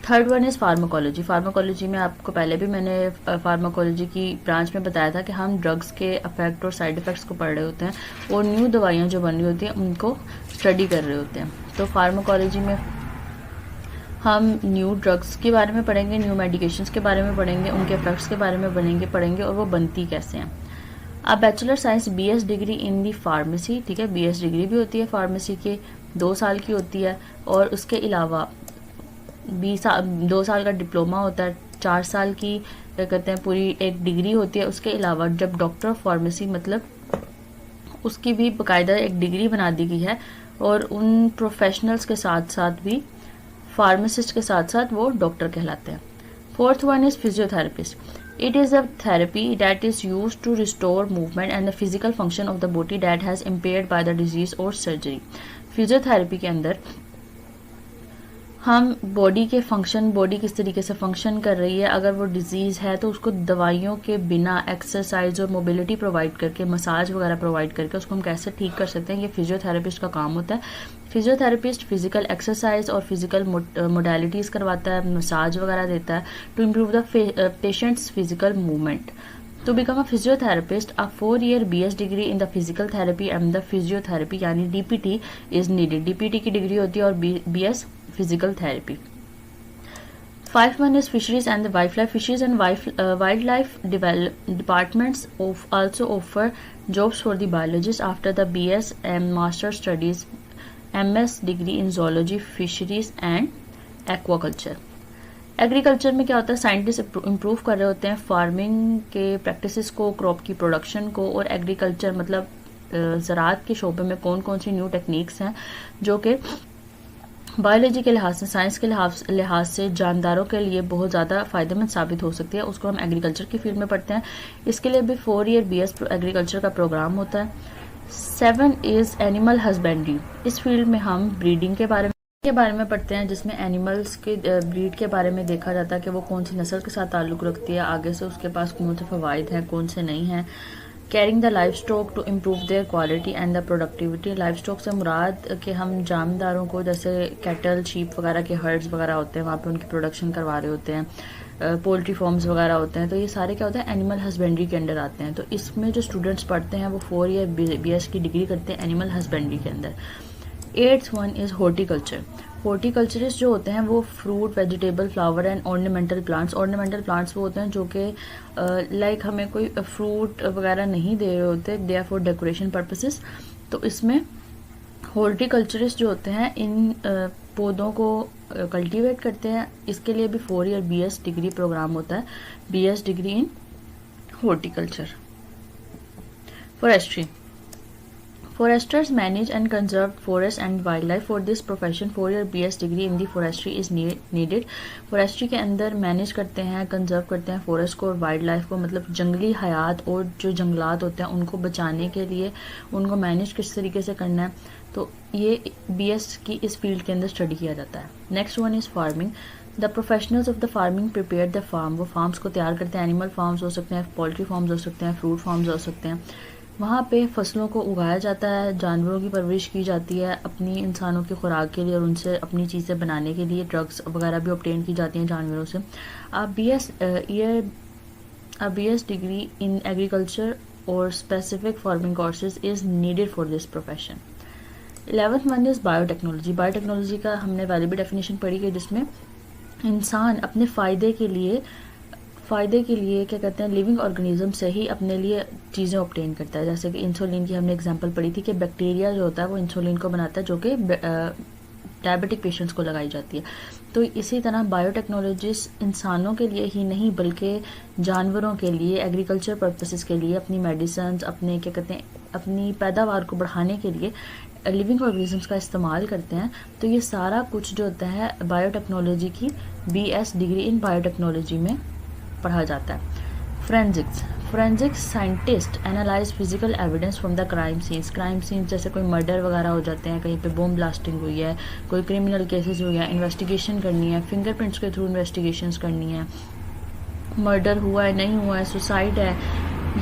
Third one is pharmacology. Pharmacology में आपको पहले भी मैंने फार्माकोलॉजी की ब्रांच में बताया था कि हम ड्रग्स के इफेक्ट और साइड इफ़ेक्ट्स को पढ़ रहे होते हैं और न्यू दवाइयाँ जो बन रही होती हैं उनको स्टडी कर रहे होते हैं. तो फार्माकोलॉजी में हम न्यू ड्रग्स के बारे में पढ़ेंगे, न्यू मेडिकेशंस के बारे में पढ़ेंगे, उनके इफेक्ट्स के बारे में पढ़ेंगे और वो बनती कैसे हैं. अब bachelor science BS degree in the pharmacy. ठीक है, BS डिग्री भी होती है फार्मेसी के, 2 साल की होती है. और उसके अलावा 2 साल का डिप्लोमा होता है, 4 साल की क्या कहते हैं पूरी एक डिग्री होती है. उसके अलावा जब डॉक्टर ऑफ फार्मेसी मतलब उसकी भी बाकायदा एक डिग्री बना दी गई है और उन प्रोफेशनल्स के साथ साथ भी फार्मासिस्ट के साथ साथ वो डॉक्टर कहलाते हैं. Fourth one is physiotherapist. It is a therapy that is used to restore movement and the physical function of the body that has impaired by the disease or surgery. Physiotherapy के अंदर हम body के function, body किस तरीके से function कर रही है, अगर वो डिजीज़ है तो उसको दवाइयों के बिना एक्सरसाइज और मोबिलिटी प्रोवाइड करके, मसाज वगैरह प्रोवाइड करके उसको हम कैसे ठीक कर सकते हैं, ये फिजियोथेरेपिस्ट का काम होता है. फिजियोथेरेपिस्ट फिजिकल एक्सरसाइज और फिजिकल मोडालिटीज़ करवाता है, मसाज वगैरह देता है to improve the patients physical movement. To become a physiotherapist, a 4 year BS degree in the physical therapy and the physiotherapy यानी DPT is needed. DPT की degree होती है और BS physical therapy. 5 one is fisheries and the wildlife. Fisheries and wildlife departments also offer jobs for the biologists after the BS and master studies MS degree in zoology, fisheries and aquaculture. Agriculture में क्या होता है, scientist improve कर रहे होते हैं farming के practices को, क्रॉप की प्रोडक्शन को. और एग्रीकल्चर मतलब ज़राअत के शोबे में कौन कौन सी न्यू टेक्निक्स हैं जो कि बायोलॉजी के लिहाज से, साइंस के लिहाज से जानदारों के लिए बहुत ज़्यादा फ़ायदेमंद साबित हो सकती है, उसको हम एग्रीकल्चर की फील्ड में पढ़ते हैं. इसके लिए भी 4 year BS एग्रीकल्चर का प्रोग्राम होता है. 7 इज़ एनिमल हस्बेंड्री. इस फील्ड में हम ब्रीडिंग के बारे में पढ़ते हैं जिसमें एनिमल्स के ब्रीड के बारे में देखा जाता है कि वो कौन सी नस्ल के साथ ताल्लुक़ रखती है, आगे से उसके पास कौन से फ़वाइद हैं, कौन से नहीं हैं. Caring the life stock to improve their quality and the productivity. Life stock से मुराद कि हम जानदारों को जैसे कैटल, शीप वगैरह के हर्ड्स वगैरह होते हैं वहाँ पे उनकी प्रोडक्शन करवा रहे होते हैं, पोल्ट्री फार्म्स वगैरह होते हैं. तो ये सारे क्या होता है एनिमल हस्बेंड्री के अंडर आते हैं. तो इसमें जो स्टूडेंट्स पढ़ते हैं वो 4 year BS की डिग्री करते हैं एनिमल हस्बेंड्री के अंदर. 8th one is horticulture. Horticulturist जो होते हैं वो fruit, vegetable, flower and ornamental plants. Ornamental plants वो होते हैं जो कि लाइक हमें कोई फ्रूट वगैरह नहीं दे रहे होते, they are for decoration purposes. तो इसमें हॉर्टिकल्चरिस्ट जो होते हैं इन पौधों को कल्टीवेट करते हैं. इसके लिए भी 4 year BS डिग्री प्रोग्राम होता है, BS degree in horticulture. Forestry. Foresters manage and conserve forests and wildlife. For this profession 4-year BS degree in the forestry is needed. Forestry के अंदर मैनेज करते हैं, कंजर्व करते हैं फॉरेस्ट को और वाइल्ड लाइफ को, मतलब जंगली हयात और जो जंगलात होते हैं उनको बचाने के लिए उनको मैनेज किस तरीके से करना है, तो ये BS की इस फील्ड के अंदर स्टडी किया जाता है. Next one is farming. The professionals of the farming prepare the farm. वो फार्म्स को तैयार करते हैं. एनिमल फार्म्स हो सकते हैं, पोल्ट्री फार्म्स हो सकते हैं, फ्रूट फार्म्स हो सकते हैं. वहाँ पे फसलों को उगाया जाता है, जानवरों की परवरिश की जाती है अपनी इंसानों की खुराक के लिए और उनसे अपनी चीज़ें बनाने के लिए. ड्रग्स वगैरह भी ऑब्टेन की जाती हैं जानवरों से. A BS degree in agriculture or specific farming courses is needed for this profession. 11th one is biotechnology. Biotechnology का हमने पहले भी डेफिनेशन पढ़ी है, जिसमें इंसान अपने फ़ायदे के लिए क्या कहते हैं, लिविंग ऑर्गेनिज्म से ही अपने लिए चीज़ें ऑब्टेन करता है. जैसे कि इंसुलिन की हमने एग्जांपल पढ़ी थी कि बैक्टीरिया जो होता है वो इंसुलिन को बनाता है, जो कि डायबिटिक पेशेंट्स को लगाई जाती है. तो इसी तरह बायोटेक्नोलॉजिस्ट इंसानों के लिए ही नहीं बल्कि जानवरों के लिए, एग्रीकल्चर पर्पसेस के लिए, अपनी मेडिसिन, अपने क्या कहते हैं, अपनी पैदावार को बढ़ाने के लिए लिविंग ऑर्गेनिजम्स का इस्तेमाल करते हैं. तो ये सारा कुछ जो होता है बायोटेक्नोलॉजी की BS डिग्री इन बायोटेक्नोलॉजी में पढ़ा जाता है. Forensics scientist analyse physical evidence from the crime scenes जैसे कोई मर्डर वगैरह हो जाते हैं, कहीं पे बॉम्ब ब्लास्टिंग हुई है, कोई क्रिमिनल केसेस हुई है, इन्वेस्टिगेशन करनी है, फिंगरप्रिंट्स के थ्रू इन्वेस्टिगेशंस करनी है, मर्डर हुआ है नहीं हुआ है, सुसाइड है,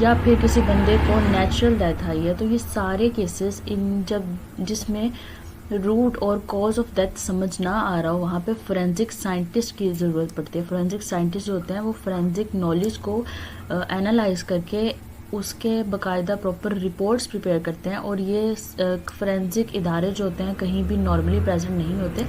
या फिर किसी बंदे को नेचुरल डेथ आई है. तो ये सारे केसेस जिसमें रूट और कॉज ऑफ डेथ समझ ना आ रहा हो, वहाँ पे फोरेंसिक साइंटिस्ट की ज़रूरत पड़ती है. फोरेंसिक साइंटिस्ट जो होते हैं वो फोरेंसिक नॉलेज को एनालाइज करके उसके बाकायदा प्रॉपर रिपोर्ट्स प्रिपेयर करते हैं. और ये फोरेंसिक इदारे जो होते हैं कहीं भी नॉर्मली प्रेजेंट नहीं होते,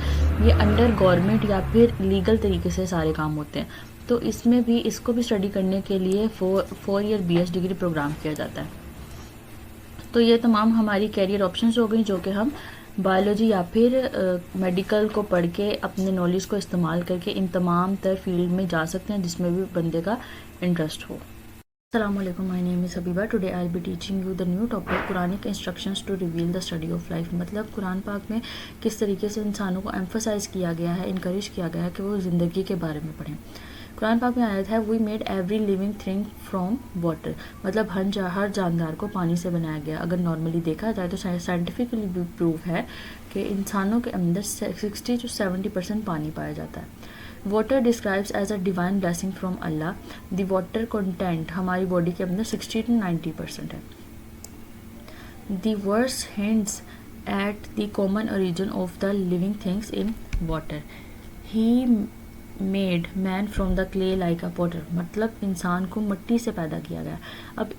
ये अंडर गवर्नमेंट या फिर लीगल तरीके से सारे काम होते हैं. तो इसमें भी इसको भी स्टडी करने के लिए 4-year BS डिग्री प्रोग्राम किया जाता है. तो ये तमाम हमारी कैरियर ऑप्शंस हो गई, जो कि हम बायोलॉजी या फिर मेडिकल को पढ़ के अपने नॉलेज को इस्तेमाल करके इन तमाम तर फील्ड में जा सकते हैं जिसमें भी बंदे का इंटरेस्ट हो. अस्सलामुअलैकुम, my name is Habiba. Today I will be teaching you the new topic Quranic instructions to reveal the study of life. मतलब कुरान पाक में किस तरीके से इंसानों को एम्फोसाइज किया गया है, इनकरेज किया गया है कि वो ज़िंदगी के बारे में पढ़ें. कुरान पाक में आयत है, we made every living thing from water. मतलब हर जानदार को पानी से बनाया गया. अगर नॉर्मली देखा जाए तो साइंटिफिकली भी प्रूफ है कि इंसानों के अंदर 60 to 70% पानी पाया जाता है. Water describes as a divine blessing from Allah. The water content हमारी बॉडी के अंदर 60 to 90% है. The verse hints at the common origin of the living things in water. He made man from the clay like a potter. मतलब इंसान को मिट्टी से पैदा किया गया. अब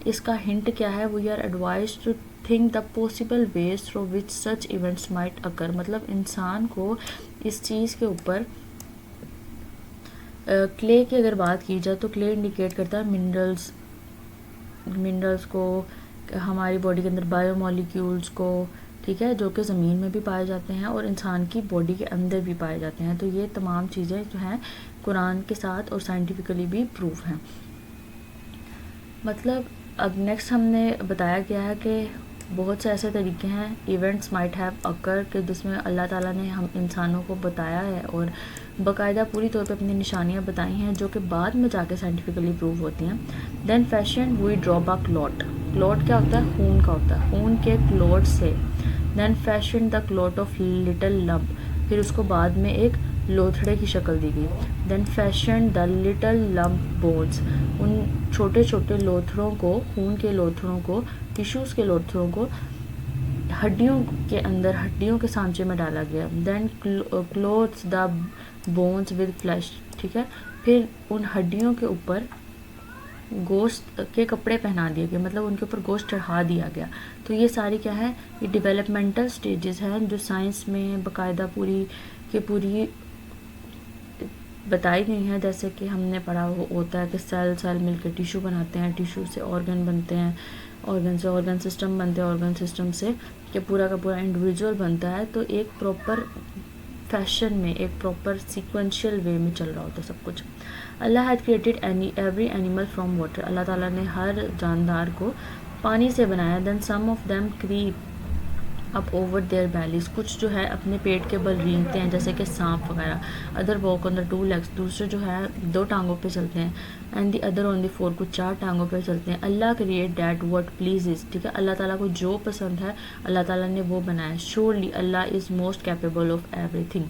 इसका हिंट क्या है, we are advise to think the possible ways through which such events might occur. मतलब इंसान को इस चीज़ के ऊपर क्ले की अगर बात की जाए तो क्ले इंडिकेट करता है मिनरल्स को, हमारी बॉडी के अंदर बायोमोलिक्यूल्स को, ठीक है, जो कि ज़मीन में भी पाए जाते हैं और इंसान की बॉडी के अंदर भी पाए जाते हैं. तो ये तमाम चीज़ें जो हैं कुरान के साथ और साइंटिफिकली भी प्रूफ हैं. मतलब अब नेक्स्ट हमने बताया गया है कि बहुत से ऐसे तरीके हैं, इवेंट्स माइट हैव अकर, के जिसमें अल्लाह ताला ने हम इंसानों को बताया है और बाकायदा पूरी तौर पे अपनी निशानियां बताई हैं, जो कि बाद में जाके साइंटिफिकली प्रूव होती हैं. Then fashion we drop a clot. Clot क्या होता है, खून का होता है, खून के क्लॉट से. Then fashion the clot of little lump. फिर उसको बाद में एक लोथड़े की शक्ल दी गई. Then fashion the little lump bones. उन छोटे छोटे लोथड़ों को, खून के लोथड़ों को, टिश्यूज़ के लोथड़ों को हड्डियों के अंदर, हड्डियों के सांचे में डाला गया. Then clothes the bones with flesh. ठीक है, फिर उन हड्डियों के ऊपर गोश्त के कपड़े पहना दिए गए, मतलब उनके ऊपर गोश्त चढ़ा दिया गया. तो ये सारी क्या है, ये डेवलपमेंटल स्टेजेस हैं जो साइंस में बाकायदा पूरी की पूरी बताई गई हैं. जैसे कि हमने पढ़ा होता है कि सेल मिलकर टिश्यू बनाते हैं, टिश्यू से ऑर्गन बनते हैं, ऑर्गन से ऑर्गन सिस्टम बनते हैं, ऑर्गन सिस्टम से कि पूरा का पूरा इंडिविजुअल बनता है. तो एक प्रॉपर फैशन में, एक प्रॉपर सीक्वेंशियल वे में चल रहा होता है सब कुछ. अल्लाह had created every animal from water. अल्लाह ताला ने हर जानदार को पानी से बनाया। Then some of them creep up over their bellies, कुछ जो है अपने पेट के बल रेंगते हैं जैसे कि सांप वगैरह। Other walk on the two legs, दूसरे जो है दो टांगों पे चलते हैं। And the other on the four, कुछ चार टांगों पे चलते हैं। अल्लाह क्रिएट डैट व्हाट प्लीजेस, ठीक है, अल्लाह ताला को जो पसंद है अल्लाह ताला ने वो बनाया। Surely Allah is most capable of everything,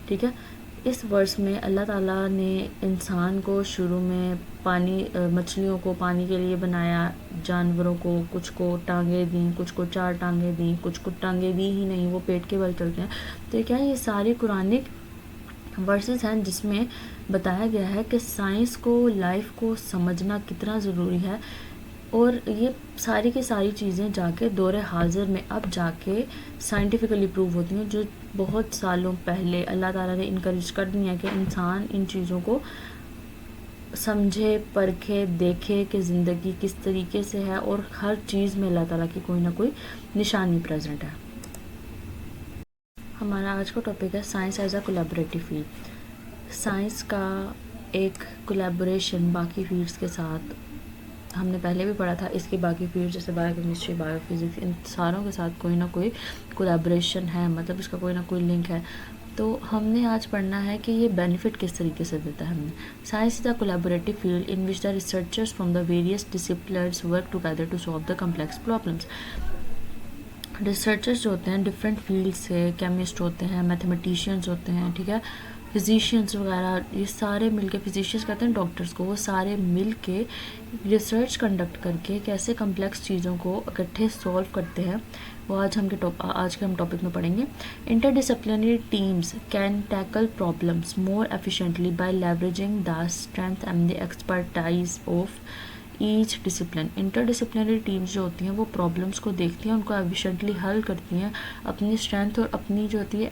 ठीक है। इस वर्स में अल्लाह ताला ने इंसान को शुरू में पानी मछलियों को पानी के लिए बनाया, जानवरों को कुछ को टांगे दी, कुछ को चार टांगे दी, कुछ को टांगे दी ही नहीं, वो पेट के बल चलते हैं। तो ये क्या है, ये सारी कुरानिक वर्सेस हैं जिसमें बताया गया है कि साइंस को, लाइफ को समझना कितना ज़रूरी है। और ये सारी की सारी चीज़ें जाके दौरे हाजिर में अब जाके साइंटिफिकली प्रूव होती हैं, जो बहुत सालों पहले अल्लाह ताला ने इनकरेज कर दिया कि इंसान इन चीज़ों को समझे, परखे, देखे कि ज़िंदगी किस तरीके से है और हर चीज़ में अल्लाह ताला की कोई ना कोई निशानी प्रेजेंट है। हमारा आज का टॉपिक है science as a collaborative field. Science का एक कोलैबोरेशन बाकी फील्ड्स के साथ, हमने पहले भी पढ़ा था, इसकी बाकी फील्ड जैसे बायोकेमिस्ट्री, बायोफिजिक्स, इन सारों के साथ कोई ना कोई कोलैबोरेशन है, मतलब इसका कोई ना कोई लिंक है। तो हमने आज पढ़ना है कि ये बेनिफिट किस तरीके से देता है हमें। Science is a collaborative field in which the researchers from the various disciplines work together to solve the complex problems. Researchers जो होते हैं डिफरेंट फील्ड से, केमिस्ट होते हैं, मैथमेटिशियंस होते हैं, ठीक है, फिजिशियंस वगैरह, ये सारे मिलके, फिजिशियंस कहते हैं डॉक्टर्स को, वो सारे मिलके रिसर्च कंडक्ट करके कैसे कम्प्लेक्स चीज़ों को इकट्ठे सॉल्व करते हैं, वो आज के हम टॉपिक में पढ़ेंगे। Interdisciplinary teams can tackle problems more efficiently by leveraging the strength and the expertise of each discipline. Interdisciplinary teams जो होती हैं वो प्रॉब्लम्स को देखती हैं, उनको एफिशिएंटली हल करती हैं अपनी स्ट्रेंथ और अपनी जो होती है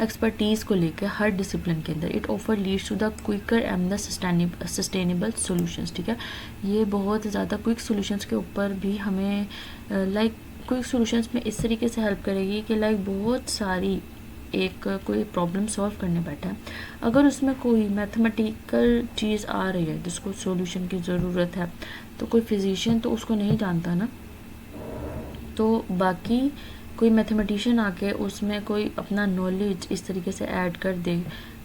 एक्सपर्टीज़ को लेकर हर डिसिप्लिन के अंदर। It offer leads to the quicker and the sustainable solutions, ठीक है। ये बहुत ज़्यादा क्विक सॉल्यूशंस के ऊपर भी हमें क्विक सॉल्यूशंस में इस तरीके से हेल्प करेगी कि बहुत सारी एक कोई प्रॉब्लम सॉल्व करने बैठा है, अगर उसमें कोई मैथमेटिकल चीज़ आ रही है जिसको सॉल्यूशन की ज़रूरत है, तो कोई फिजिशियन तो उसको नहीं जानता ना, तो बाकी कोई मैथमेटिशियन आके उसमें कोई अपना नॉलेज इस तरीके से ऐड कर दे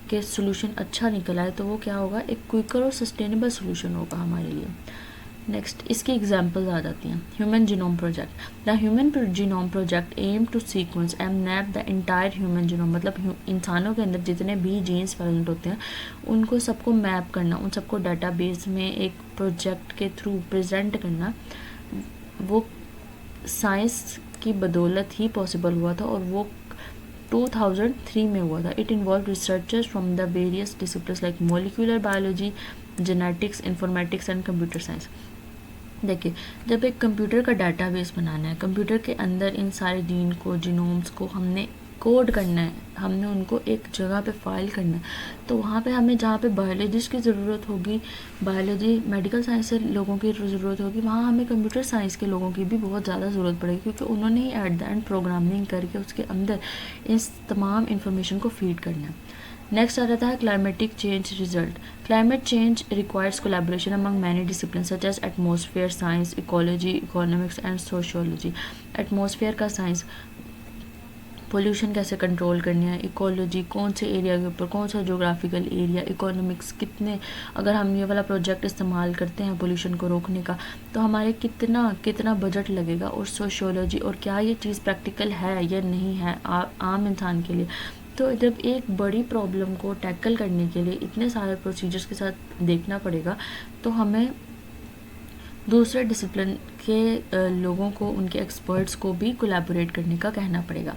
कि सॉल्यूशन अच्छा निकल आए, तो वो क्या होगा, एक क्विकर और सस्टेनेबल सॉल्यूशन होगा हमारे लिए। नेक्स्ट इसकी एग्जांपल्स आ जाती हैं। Human genome project. The human genome project aim to sequence and map the entire human genome, मतलब इंसानों के अंदर जितने भी जीन्स प्रेजेंट होते हैं उनको सबको मैप करना, उन सबको डाटाबेस में एक प्रोजेक्ट के थ्रू प्रेजेंट करना, वो साइंस की बदौलत ही पॉसिबल हुआ था और वो 2003 में हुआ था। It involve researchers from the various disciplines like molecular biology, genetics, informatics and computer science. देखिए, जब एक कंप्यूटर का डाटाबेस बनाना है, कंप्यूटर के अंदर इन सारे जीन को, जीनोम्स को हमने कोड करना है, हमने उनको एक जगह पे फाइल करना है, तो वहाँ पे हमें जहाँ पे बायोलॉजिस्ट की ज़रूरत होगी, बायोलॉजी मेडिकल साइंस से लोगों की ज़रूरत होगी, वहाँ हमें कंप्यूटर साइंस के लोगों की भी बहुत ज़्यादा ज़रूरत पड़ेगी, क्योंकि उन्होंने ही एट द एंड प्रोग्रामिंग करके उसके अंदर इस तमाम इंफॉर्मेशन को फीड करना है। नेक्स्ट आ जाता है climatic change result. Climate change requires collaboration among many discipline such as atmosphere science, ecology, economics and sociology. Atmosphere का साइंस, पोल्यूशन कैसे कंट्रोल करनी है, इकोलॉजी कौन से एरिया के ऊपर, कौन सा जोग्राफिकल एरिया, इकोनॉमिक्स कितने, अगर हम ये वाला प्रोजेक्ट इस्तेमाल करते हैं पोल्यूशन को रोकने का तो हमारे कितना बजट लगेगा, और सोशियोलॉजी, और क्या ये चीज़ प्रैक्टिकल है या नहीं है आम इंसान के लिए। तो जब एक बड़ी प्रॉब्लम को टैकल करने के लिए इतने सारे प्रोसीजर्स के साथ देखना पड़ेगा, तो हमें दूसरे डिसिप्लिन के लोगों को, उनके एक्सपर्ट्स को भी कोलैबोरेट करने का कहना पड़ेगा।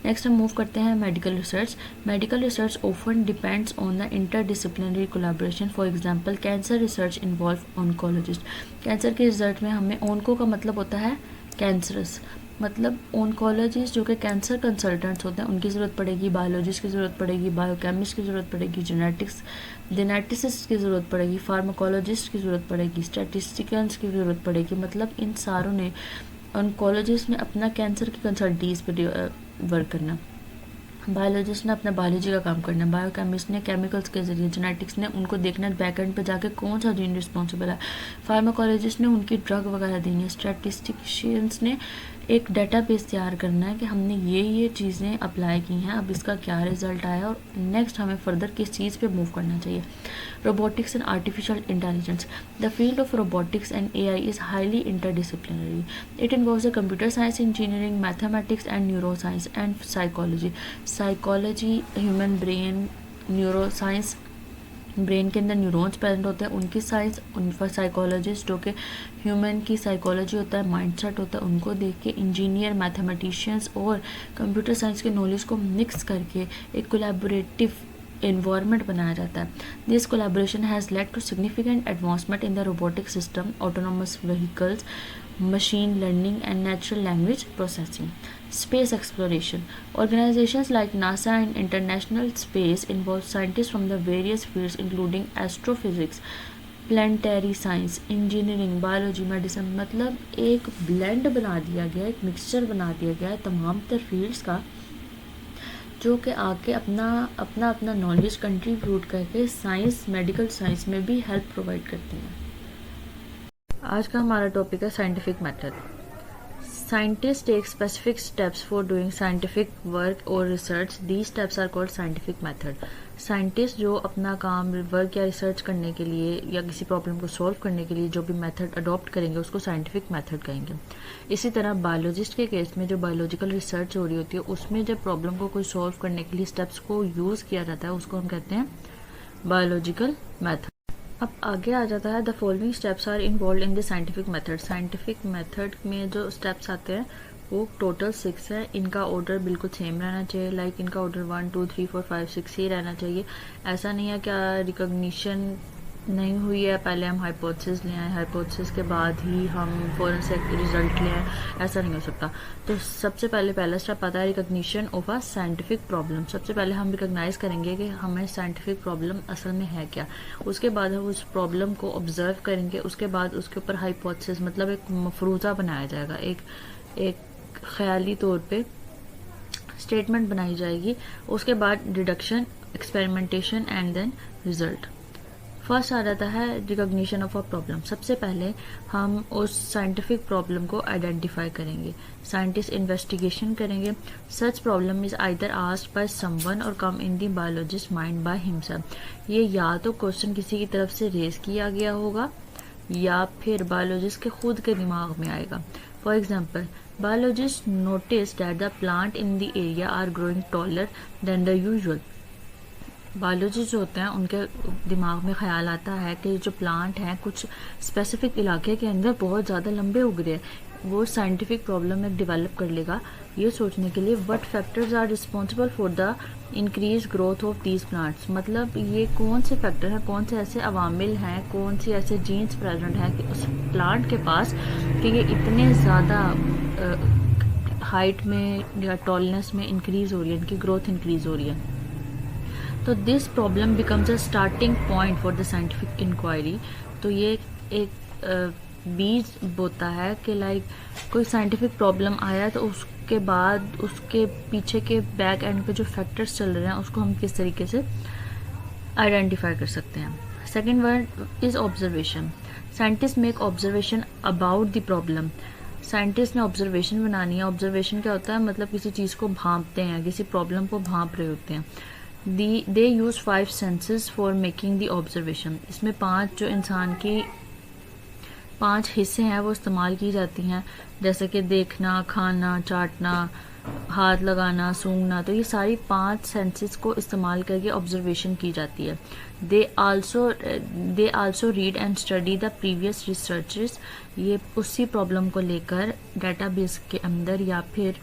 नेक्स्ट हम मूव करते हैं medical research. Medical research often depends on the interdisciplinary collaboration. For example cancer research involve oncologist. Cancer के रिजल्ट में हमें, ऑन्को का मतलब होता है कैंसरस, मतलब ऑन्कोलॉजिस्ट जो कि कैंसर कंसल्टेंट्स होते हैं उनकी ज़रूरत पड़ेगी, बायोलॉजिस्ट की ज़रूरत पड़ेगी, बायोकेमिस्ट की ज़रूरत पड़ेगी, जेनेटिसिस्ट की ज़रूरत पड़ेगी, फार्माकोलॉजिस्ट की ज़रूरत पड़ेगी, स्टैटिस्टिशियंस की ज़रूरत पड़ेगी। मतलब इन सारों ने, ऑन्कोलॉजिस्ट ने अपना कैंसर की कंसल्टीज पे वर्क करना, बायोलॉजिस्ट ने अपना बायोलॉजी का काम करना है, बायोकेमिस्ट ने केमिकल्स के जरिए, जेनेटिक्स ने उनको देखना है बैक एंड पे जाके कौन सा जीन रिस्पॉन्सिबल है, फार्माकोलॉजिस्ट ने उनकी ड्रग वगैरह देनी है, स्टैटिस्टिशियंस ने एक डेटाबेस तैयार करना है कि हमने ये चीज़ें अप्लाई की हैं, अब इसका क्या रिजल्ट आया और नेक्स्ट हमें फर्दर किस चीज़ पे मूव करना चाहिए। Robotics and artificial intelligence, the field of robotics and AI is highly interdisciplinary, it involves the computer science, engineering, mathematics and neuroscience and psychology, human brain, neuro science, brain के अंदर neurons present होते हैं उनकी science, उन पर psychologist जो कि human की साइकोलॉजी होता है, माइंडसेट होता है, उनको देख के इंजीनियर, मैथमेटिशियंस और कंप्यूटर साइंस के नॉलेज को मिक्स करके एक कोलैबोरेटिव environment बनाया जाता है। This collaboration has led to significant advancement in the robotic system, autonomous vehicles, machine learning and natural language processing. Space exploration. Organizations like NASA and International Space involve scientists from the various fields including astrophysics, planetary science, engineering, biology, medicine, मतलब एक blend बना दिया गया, एक mixture बना दिया गया है तमाम तर फील्ड्स का, जो कि आके अपना नॉलेज कंट्रीब्यूट करके साइंस, मेडिकल साइंस में भी हेल्प प्रोवाइड करते हैं। आज का हमारा टॉपिक है scientific method. Scientist take specific steps for doing scientific work और research, these steps are called scientific method. Scientist जो अपना काम, वर्क या रिसर्च करने के लिए या किसी प्रॉब्लम को सॉल्व करने के लिए जो भी मेथड अडॉप्ट करेंगे उसको साइंटिफिक मेथड कहेंगे। इसी तरह बायोलॉजिस्ट के केस में जो बायोलॉजिकल रिसर्च हो रही होती है उसमें जब प्रॉब्लम को कोई सॉल्व करने के लिए स्टेप्स को यूज़ किया जाता है उसको हम कहते हैं बायोलॉजिकल मेथड। अब आगे आ जाता है the following steps are involve in the scientific method. Scientific method में जो स्टेप्स आते हैं वो टोटल 6 है। इनका ऑर्डर बिल्कुल सेम रहना चाहिए, लाइक इनका ऑर्डर 1 2 3 4 5 6 ही रहना चाहिए। ऐसा नहीं है क्या रिकॉग्निशन नहीं हुई है पहले हम हाइपोथेसिस ले आए, हाइपोथेसिस के बाद ही हम फौरन से रिजल्ट ले आए, ऐसा नहीं हो सकता। तो सबसे पहला स्टेप आता है recognition of a scientific problem. सबसे पहले हम रिकॉग्नाइज करेंगे कि हमें साइंटिफिक प्रॉब्लम असल में है क्या, उसके बाद हम उस प्रॉब्लम को ऑब्जर्व करेंगे, उसके बाद उसके ऊपर हाइपोथेसिस मतलब एक मफरूज़ा बनाया जाएगा, एक ख्याली तौर पे स्टेटमेंट बनाई जाएगी, उसके बाद deduction, experimentation and then result. First आ जाता है रिकॉग्निशन ऑफ अ प्रॉब्लम। सबसे पहले हम उस साइंटिफिक प्रॉब्लम को आइडेंटिफाई करेंगे, साइंटिस्ट इन्वेस्टिगेशन करेंगे। Such problem is either asked by someone or come in the biologist mind by himself. ये या तो क्वेश्चन किसी की तरफ से रेज किया गया होगा या फिर बायोलॉजिस्ट के खुद के दिमाग में आएगा। For example, biologists noticed that the plant in the area are growing taller than the usual. Biologist जो होते हैं उनके दिमाग में ख्याल आता है कि जो प्लांट हैं कुछ स्पेसिफिक इलाके के अंदर बहुत ज़्यादा लंबे उग रहे हैं। वो साइंटिफिक प्रॉब्लम एक डेवलप कर लेगा ये सोचने के लिए what factors are responsible for the increase growth of these plants, मतलब ये कौन से फैक्टर हैं, कौन से ऐसे अवामिल हैं, कौन से ऐसे जीन्स प्रेजेंट हैं कि उस प्लांट के पास कि ये इतने ज़्यादा हाइट में या टॉलनेस में इंक्रीज हो रही है, इनकी ग्रोथ इंक्रीज हो रही है। तो this problem becomes a starting point for the scientific inquiry. तो ये एक बीज बोता है कि लाइक कोई साइंटिफिक प्रॉब्लम आया तो उसके बाद उसके पीछे के बैक एंड पे जो फैक्टर्स चल रहे हैं उसको हम किस तरीके से आइडेंटिफाई कर सकते हैं। Second word is observation. Scientist make observation about the problem. Scientist ने ऑब्जर्वेशन बनानी है। ऑब्जर्वेशन क्या होता है, मतलब किसी चीज़ को भांपते हैं, किसी प्रॉब्लम को भांप रहे होते हैं। They use 5 senses for making the observation. इसमें 5 जो इंसान की 5 हिस्से हैं वो इस्तेमाल की जाती हैं, जैसे कि देखना, खाना, चाटना, हाथ लगाना, सूंघना। तो ये सारी 5 सेंसेस को इस्तेमाल करके ऑब्जर्वेशन की जाती है। They also read and study the previous researches. ये उसी प्रॉब्लम को लेकर डेटाबेस के अंदर या फिर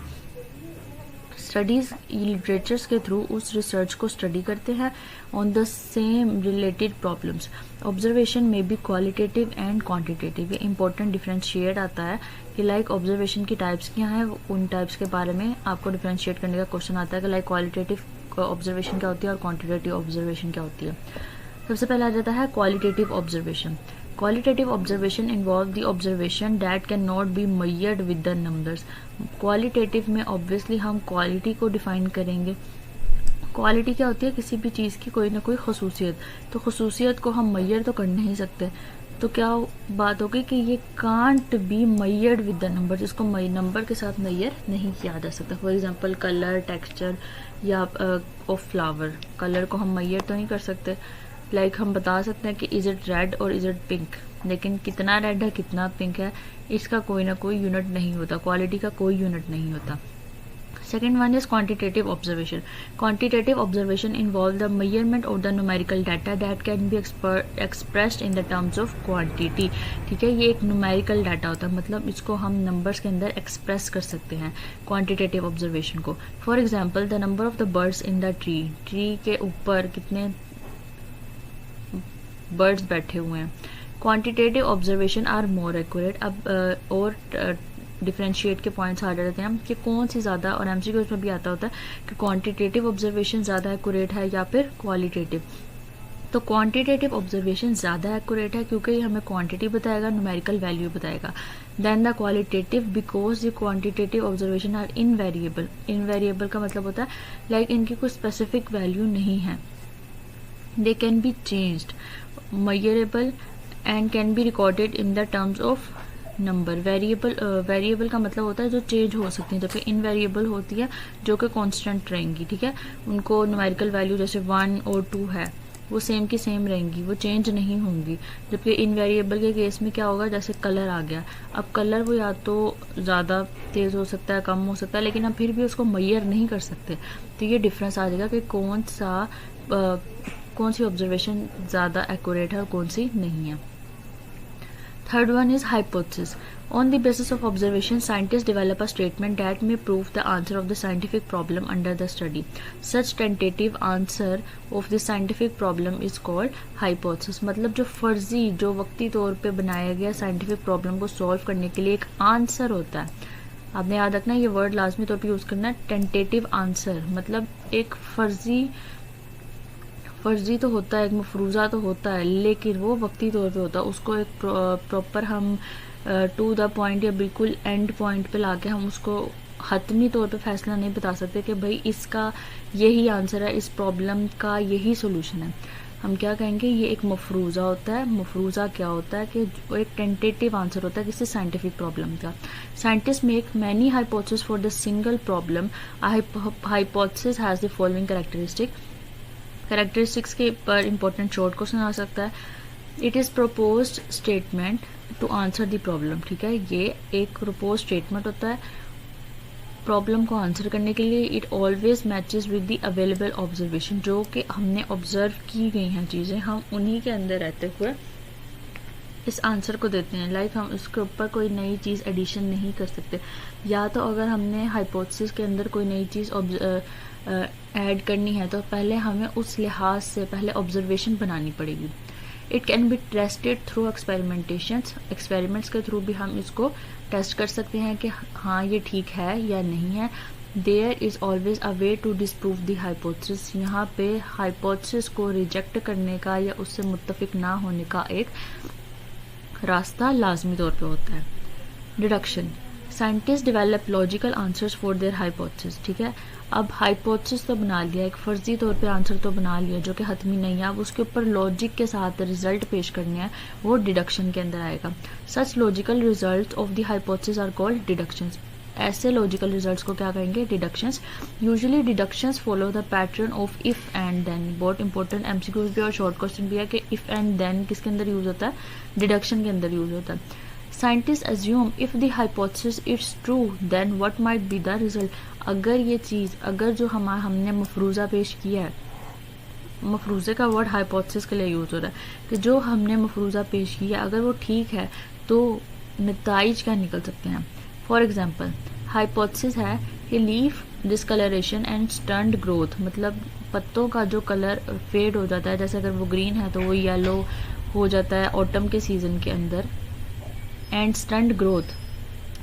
स्टडीज लिटरेचर्स के थ्रू उस रिसर्च को स्टडी करते हैं on the same related problems. Observation में भी क्वालिटेटिव एंड क्वांटिटेटिव, ये इंपॉर्टेंट डिफरेंशिएट आता है कि लाइक ऑब्जर्वेशन की टाइप्स क्या हैं, उन टाइप्स के बारे में आपको डिफरेंशिएट करने का क्वेश्चन आता है कि लाइक क्वालिटेटिव ऑब्जर्वेशन क्या होती है और क्वांटिटेटिव ऑब्जर्वेशन क्या होती है। सबसे पहले आ जाता है qualitative observation. Qualitative observation involve the observation that cannot be measured with the numbers. Qualitative में obviously हम quality को define करेंगे, क्वालिटी क्या होती है? किसी भी चीज़ की कोई ना कोई खसूसियत। तो खसूसियत को हम मैयर तो कर नहीं सकते, तो क्या बात होगी कि ये can't be measured with the number, जिसको नंबर के साथ मैयर नहीं किया जा सकता। फॉर एग्जांपल कलर, टेक्सचर या ऑफ फ्लावर, कलर को हम मैयर तो नहीं कर सकते। लाइक हम बता सकते हैं कि इज इट रेड और इज इट पिंक, लेकिन कितना रेड है कितना पिंक है इसका कोई ना कोई यूनिट नहीं होता, क्वालिटी का कोई यूनिट नहीं होता। Second one is quantitative observation. Quantitative observation involve the measurement of the numerical data that can be expressed in the terms of quantity. ठीक है, ये एक numerical data होता है, मतलब इसको हम numbers के अंदर express कर सकते हैं quantitative observation को. For example, the number of the birds in the tree. Tree के ऊपर कितने birds बैठे हुए हैं. Quantitative observation are more accurate. अब और डिफ्रेंशिएट के पॉइंट्स आ जाते हैं कि कौन सी ज़्यादा, और एमसीक्यूज़ में भी आता होता है कि क्वांटिटेटिव ऑब्जर्वेशन ज़्यादा एक्यूरेट है या फिर क्वालिटेटिव। तो क्वांटिटेटिव ऑब्जर्वेशन ज़्यादा एक्यूरेट है क्योंकि ये हमें क्वांटिटी बताएगा, न्यूमेरिकल वैल्यू बताएगा। Then the qualitative because the quantitative observation are invariable. Invariable का मतलब होता है लाइक इनकी कोई स्पेसिफिक वैल्यू नहीं है। They can be changed, measurable and can be recorded in the terms of number. Variable का मतलब होता है जो चेंज हो सकती है, जबकि इनवेरिएबल होती है जो कि कांस्टेंट रहेंगी। ठीक है, उनको न्यूमेरिकल वैल्यू जैसे 1 और 2 है वो सेम की सेम रहेंगी, वो चेंज नहीं होंगी। जबकि इनवेरिएबल के केस में क्या होगा, जैसे कलर आ गया, अब कलर वो या तो ज़्यादा तेज़ हो सकता है, कम हो सकता है, लेकिन हम फिर भी उसको मेजर नहीं कर सकते। तो ये डिफरेंस आ जाएगा कि कौन सी ऑब्जर्वेशन ज़्यादा एक्यूरेट है और कौन सी नहीं है। Third one is hypothesis. On the basis of observation, scientists develop a statement that may prove the answer of the scientific problem under the study. Such tentative answer of the scientific problem is called hypothesis. मतलब जो फर्जी, जो वक्ती तौर पे बनाया गया scientific problem को सॉल्व करने के लिए एक आंसर होता है। आपने याद रखना, ये वर्ड लाजमी तौर पे यूज़ करना है, टेंटेटिव आंसर। मतलब एक फर्जी तो होता है, एक मफरूज़ा तो होता है, लेकिन वो वक्ती तौर पे होता है। उसको एक प्रॉपर हम टू द पॉइंट या बिल्कुल एंड पॉइंट पे लाके हम उसको हतमी तौर पे फैसला नहीं बता सकते कि भाई इसका यही आंसर है, इस प्रॉब्लम का यही सोल्यूशन है। हम क्या कहेंगे, ये एक मफरूज़ा होता है। मफरूज़ा क्या होता है कि वो एक टेंटेटिव आंसर होता है किसी साइंटिफिक प्रॉब्लम का। Scientist make many hypothesis for the single problem. Hypothesis has the following characteristics के पर इंपॉर्टेंट शॉर्ट क्वेश्चन आ सकता है। It is proposed statement to answer the problem. ठीक है, ये एक प्रपोज स्टेटमेंट होता है प्रॉब्लम को आंसर करने के लिए। It always matches with the available observation, जो कि हमने ऑब्जर्व की गई हैं चीज़ें, हम उन्हीं के अंदर रहते हुए इस आंसर को देते हैं। लाइक हम उसके ऊपर कोई नई चीज़ एडिशन नहीं कर सकते, या तो अगर हमने हाइपोथेसिस के अंदर कोई नई चीज़ ऐड करनी है तो पहले हमें उस लिहाज से पहले ऑब्जर्वेशन बनानी पड़ेगी। It can be tested through experimentations. Experiments के थ्रू भी हम इसको टेस्ट कर सकते हैं कि हाँ ये ठीक है या नहीं है। There is always a way to disprove the hypothesis. यहाँ पे हाइपोथेसिस को रिजेक्ट करने का या उससे मुत्तफिक ना होने का एक रास्ता लाजमी तौर पे होता है। Deduction. Scientist develop logical answers for their hypothesis. ठीक है, अब हाइपोथेसिस तो बना लिया, एक फर्जी तौर पे आंसर तो बना लिया जो कि हतमी नहीं है, अब उसके ऊपर लॉजिक के साथ रिजल्ट पेश करने हैं, वो डिडक्शन के अंदर आएगा। Such logical result of the hypothesis are called deductions. ऐसे लॉजिकल रिजल्ट्स को क्या कहेंगे, deductions. Usually deductions follow the pattern of if and then. बहुत इंपॉर्टेंट एमसीक्यूज भी और शॉर्ट क्वेश्चन भी है कि इफ एंड देन किसके अंदर यूज होता है, डिडक्शन के अंदर यूज होता है। Scientist assume if the hypothesis it's true then what might be the result. अगर ये चीज़, अगर जो हमने मफरूज़ा पेश किया है, मफरूज़े का वर्ड हाइपोथेसिस के लिए यूज हो रहा है कि जो हमने मफरूज़ा पेश किया अगर वो ठीक है तो नताइज क्या निकल सकते हैं। फॉर एग्जाम्पल, हाइपोथेसिस है कि leaf discoloration and stunt growth, मतलब पत्तों का जो कलर फेड हो जाता है, जैसे अगर वो ग्रीन है तो वो येलो हो जाता है ऑटम के सीजन के अंदर, एंड स्टंट ग्रोथ,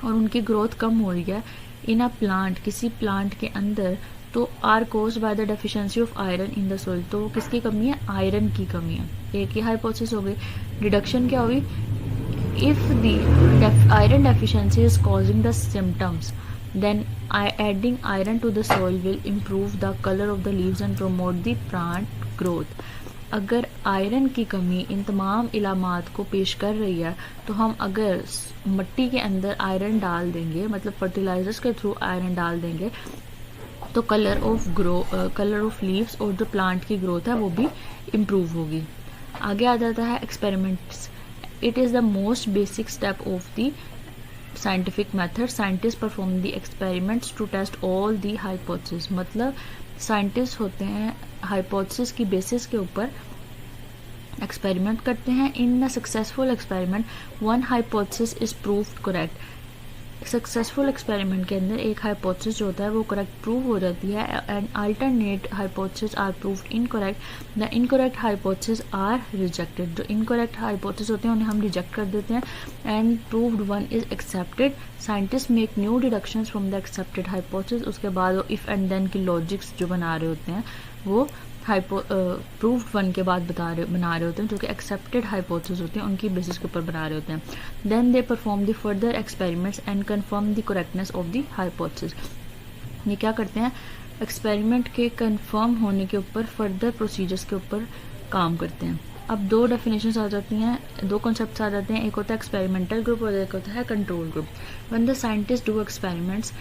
और उनकी ग्रोथ कम हो रही है इन अ प्लांट, किसी प्लांट के अंदर, तो are caused by the deficiency of iron in the soil. तो किसकी कमी है, आयरन की कमी है। एक ही हाइपोथेसिस हो गई। डिडक्शन क्या हुई, if the iron deficiency is causing the symptoms, then adding iron to the soil will improve the color of the leaves and promote the plant growth. अगर आयरन की कमी इन तमाम इलामात को पेश कर रही है तो हम अगर मिट्टी के अंदर आयरन डाल देंगे, मतलब फर्टिलाइजर्स के थ्रू आयरन डाल देंगे, तो कलर ऑफ लीव्स और जो प्लांट की ग्रोथ है वो भी इम्प्रूव होगी. आगे आ जाता है experiments. It is the most basic step of the scientific method. Scientist perform the experiments to test all the hypothesis. मतलब साइंटिस्ट होते हैं हाइपोथेसिस की बेसिस के ऊपर एक्सपेरिमेंट करते हैं. In a successful experiment one hypothesis is proved correct. Successful experiment के अंदर एक हाइपोथेसिस जो होता है वो करेक्ट प्रूव हो जाती है and alternate hypothesis are proved incorrect. The incorrect hypothesis are rejected. जो इनकरेक्ट हाइपोथेसिस होते हैं उन्हें हम रिजेक्ट कर देते हैं and proved one is accepted. Scientist make new deductions from the accepted hypothesis. उसके बाद वो इफ़ एंड देन की लॉजिक्स जो बना रहे होते हैं वो प्रूव्ड वन के बाद बना रहे होते हैं, जो कि एक्सेप्टेड हाइपोथेसिस होती हैं उनकी बेसिस के ऊपर बना रहे होते हैं. Then they perform the further experiments and confirm the correctness of the hypothesis. ये क्या करते हैं, एक्सपेरिमेंट के कंफर्म होने के ऊपर फर्दर प्रोसीजर्स के ऊपर काम करते हैं. अब दो डेफिनेशंस आ जाती हैं, दो कॉन्सेप्ट्स आ जाते हैं. एक होता है एक्सपेरिमेंटल ग्रुप और एक होता है control group. When the scientist do experiments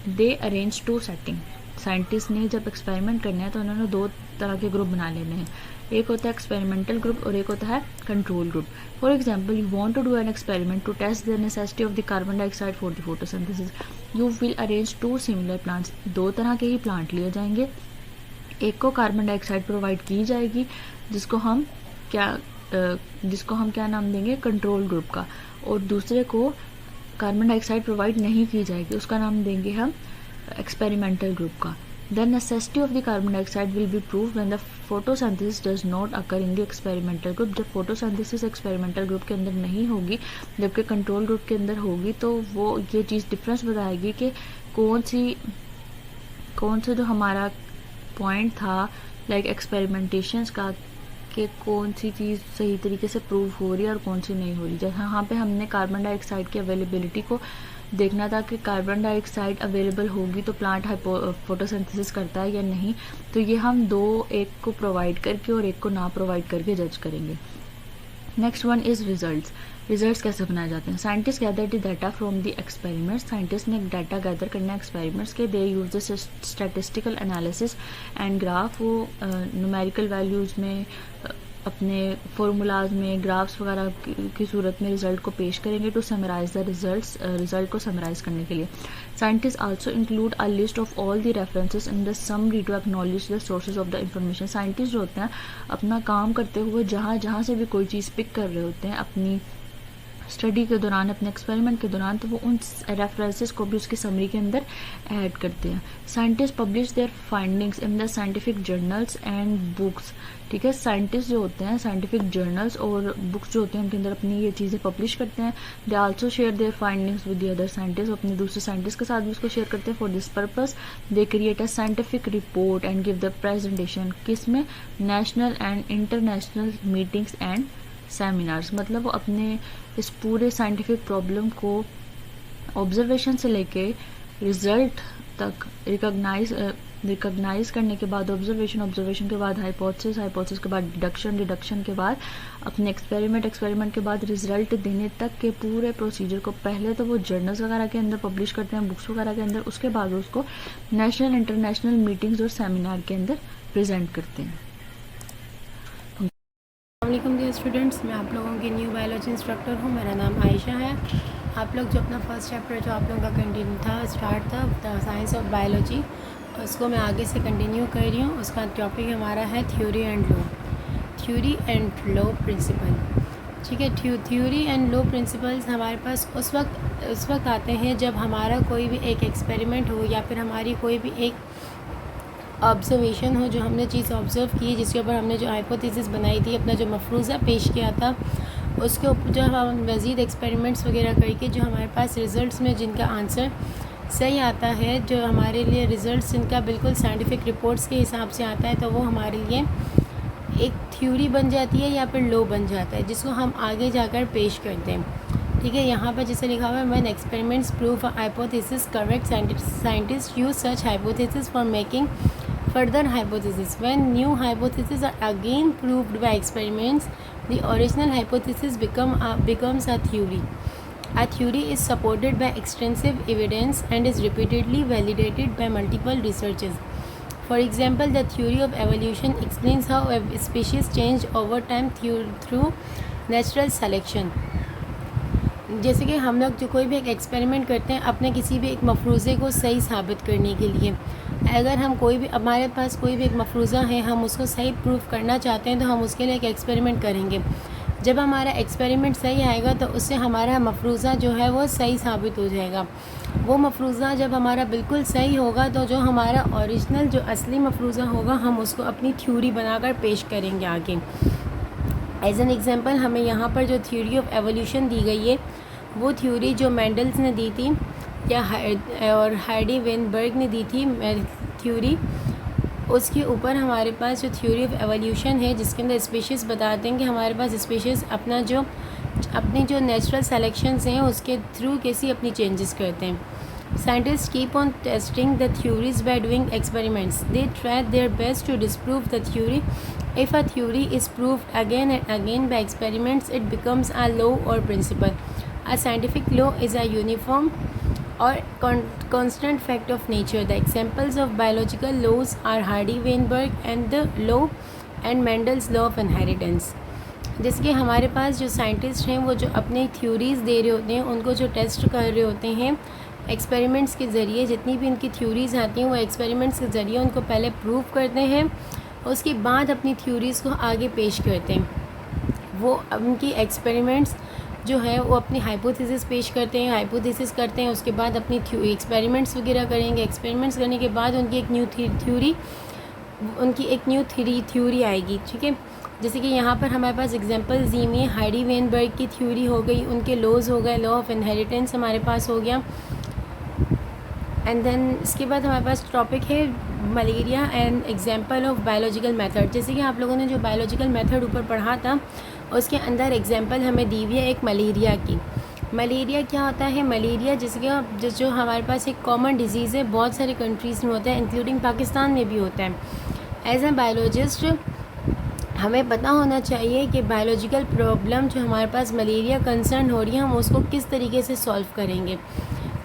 they arrange two setting. Scientist ने जब एक्सपेरिमेंट करना है तो उन्होंने दो तरह के ग्रुप बना लेने हैं. एक होता है एक्सपेरिमेंटल ग्रुप और एक होता है control group. For example, you want to do an experiment to test the necessity of the carbon dioxide for the photosynthesis. You will arrange two similar plants. दो तरह के ही प्लांट लिए जाएंगे. एक को कार्बन डाइऑक्साइड प्रोवाइड की जाएगी जिसको हम क्या नाम देंगे, कंट्रोल ग्रुप का, और दूसरे को कार्बन डाइऑक्साइड प्रोवाइड नहीं की जाएगी, उसका नाम देंगे हम एक्सपेरिमेंटल ग्रुप का. The necessity of the carbon dioxide will be proved when the photosynthesis does not occur in the experimental group. जब photosynthesis experimental group के अंदर नहीं होगी जबकि कंट्रोल ग्रुप के अंदर होगी तो वो ये चीज़ डिफरेंस बताएगी कि कौन सा जो हमारा पॉइंट था लाइक एक्सपेरिमेंटेशंस का कि कौन सी चीज़ सही तरीके से प्रूव हो रही है और कौन सी नहीं हो रही. जहाँ पे हमने कार्बन डाइऑक्साइड की अवेलेबिलिटी को देखना था कि कार्बन डाइऑक्साइड अवेलेबल होगी तो प्लांट फोटोसिंथेसिस करता है या नहीं, तो ये हम दो, एक को प्रोवाइड करके और एक को ना प्रोवाइड करके जज करेंगे. Next one is results. Results कैसे बनाए जाते हैं. Scientist gather the data from the experiments. Scientist ने डाटा गैदर करना है एक्सपेरिमेंट्स के. They use the statistical analysis and graph. वो न्यूमेरिकल वैल्यूज़ में अपने फॉर्मूलाज में ग्राफ्स वगैरह की सूरत में रिजल्ट को पेश करेंगे टू समराइज द रिजल्ट को समराइज करने के लिए. Scientist also include a list of all the references in the summary to acknowledge the sources of the information. Scientist जो होते हैं अपना काम करते हुए जहाँ से भी कोई चीज़ पिक कर रहे होते हैं अपनी स्टडी के दौरान, अपने एक्सपेरिमेंट के दौरान, तो वो उन रेफरेंसेस को भी उसकी समरी के अंदर ऐड करते हैं. Scientist publish there findings in the scientific journals and books. ठीक है, साइंटिस्ट जो होते हैं साइंटिफिक जर्नल्स और बुक्स जो होते हैं उनके अंदर अपनी ये चीज़ें पब्लिश करते हैं. They also share their findings with the other scientist. अपने दूसरे साइंटिस्ट के साथ भी उसको शेयर करते हैं. For this purpose they create a scientific report and give the presentation. किसमें, national and international meetings and seminars. मतलब वो अपने इस पूरे साइंटिफिक प्रॉब्लम को ऑब्जर्वेशन से लेके रिजल्ट तक रिकॉग्नाइज करने के बाद ऑब्जर्वेशन के बाद हाइपोथेसिस के बाद डिडक्शन के बाद अपने एक्सपेरिमेंट के बाद रिजल्ट देने तक के पूरे प्रोसीजर को पहले तो वो जर्नल्स वगैरह के अंदर पब्लिश करते हैं, बुक्स वगैरह के अंदर. उसके बाद उसको नेशनल इंटरनेशनल मीटिंग्स और सेमिनार के अंदर प्रेजेंट करते हैं. अस्सलाम डियर स्टूडेंट्स, मैं आप लोगों की न्यू बायोलॉजी इंस्ट्रक्टर हूँ. मेरा नाम आयशा है. आप लोग जो अपना फर्स्ट चैप्टर जो आप लोगों का कंटिन्यू था, स्टार्ट था द साइंस ऑफ बायोलॉजी, उसको मैं आगे से कंटिन्यू कर रही हूँ. उसका टॉपिक हमारा है थ्योरी एंड लॉ प्रिंसिपल. ठीक है, थ्योरी एंड लॉ प्रिंसिपल्स हमारे पास उस वक्त आते हैं जब हमारा कोई भी एक एक्सपेरिमेंट हो या फिर हमारी कोई भी एक ऑब्जर्वेशन हो, जो हमने चीज़ ऑब्ज़र्व की, जिसके ऊपर हमने जो हाइपोथेसिस बनाई थी, अपना जो मफरूज़ा पेश किया था, उसके ऊपर जो हम मज़ीद एक्सपेरिमेंट्स वगैरह करके जो हमारे पास रिज़ल्ट्स में जिनका आंसर सही आता है, जो हमारे लिए रिज़ल्ट्स जिनका बिल्कुल साइंटिफिक रिपोर्ट्स के हिसाब से आता है, तो वो हमारे लिए एक थ्योरी बन जाती है या फिर लॉ बन जाता है, जिसको हम आगे जाकर पेश करते हैं. ठीक है, यहाँ पर जैसे लिखा हुआ है when experiments prove a hypothesis correct scientist use such hypothesis for making further hypothesis. When new hypotheses are again proved by experiments, the original hypothesis becomes a theory. A theory is supported by extensive evidence and is repeatedly validated by multiple researchers. For example, the theory of evolution explains how a species change over time through natural selection. जैसे कि हम लोग जो कोई भी एक experiment करते हैं अपने किसी भी एक मफरूज़े को सही साबित करने के लिए, अगर हम कोई भी हमारे पास कोई भी एक मफरूज़ा है, हम उसको सही प्रूफ करना चाहते हैं तो हम उसके लिए एक एक्सपेरिमेंट करेंगे। जब हमारा एक्सपेरिमेंट सही आएगा तो उससे हमारा मफरूज़ा जो है वो सही साबित हो जाएगा। वो मफरूज़ा जब हमारा बिल्कुल सही होगा तो जो हमारा ओरिजिनल जो असली मफरूज़ा होगा हम उसको अपनी थ्योरी बनाकर पेश करेंगे आगे। एज एन एग्जांपल हमें यहाँ पर जो थ्योरी ऑफ एवोल्यूशन दी गई है वो थ्योरी जो मेंडल्स ने दी थी या और हार्डी वेनबर्ग ने दी थी थ्योरी, उसके ऊपर हमारे पास जो थ्योरी ऑफ एवोल्यूशन है जिसके अंदर स्पीशीज़ बताते हैं कि हमारे पास स्पीशीज़ अपनी जो नेचुरल सेलेक्शंस हैं उसके थ्रू कैसी अपनी चेंजेस करते हैं। Scientists keep on testing the theories by doing experiments. They try their best to disprove the theory. If a theory is proved again and again by experiments, it becomes a law or principle. A scientific law is a uniform or constant fact of nature. The examples of biological laws are Hardy-Weinberg and the law and Mendel's law of inheritance. जिसके हमारे पास जो scientist हैं वो जो अपने theories दे रहे होते हैं उनको जो टेस्ट कर रहे होते हैं एक्सपेरिमेंट्स के ज़रिए, जितनी भी उनकी थ्योरीज़ आती हैं वो एक्सपेरिमेंट्स के ज़रिए उनको पहले प्रूव करते हैं, उसके बाद अपनी थ्योरीज़ को आगे पेश करते हैं। वो उनकी एक्सपेरिमेंट्स जो है वो अपनी हाइपोथेसिस पेश करते हैं, हाइपोथेसिस करते हैं, उसके बाद अपनी एक्सपेरिमेंट्स वगैरह करेंगे। एक्सपेरिमेंट्स करने के बाद उनकी एक न्यू थ्योरी आएगी। ठीक है, जैसे कि यहाँ पर हमारे पास एग्जांपल दी हुई है, हार्डी वेनबर्ग की थ्योरी हो गई, उनके लॉज हो गए, लॉ ऑफ इनहेरिटेंस हमारे पास हो गया। एंड देन इसके बाद हमारे पास टॉपिक है malaria and example of biological method. जैसे कि आप लोगों ने जो बायोलॉजिकल मेथड ऊपर पढ़ा था उसके अंदर एग्जांपल हमें दी हुई है एक मलेरिया की। मलेरिया क्या होता है? मलेरिया जो हमारे पास एक कॉमन डिजीज़ है, बहुत सारे कंट्रीज़ में होता है, इंक्लूडिंग पाकिस्तान में भी होता है। एज ए बायोलॉजिस्ट हमें पता होना चाहिए कि बायोलॉजिकल प्रॉब्लम जो हमारे पास मलेरिया कंसर्न हो रही है हम उसको किस तरीके से सॉल्व करेंगे।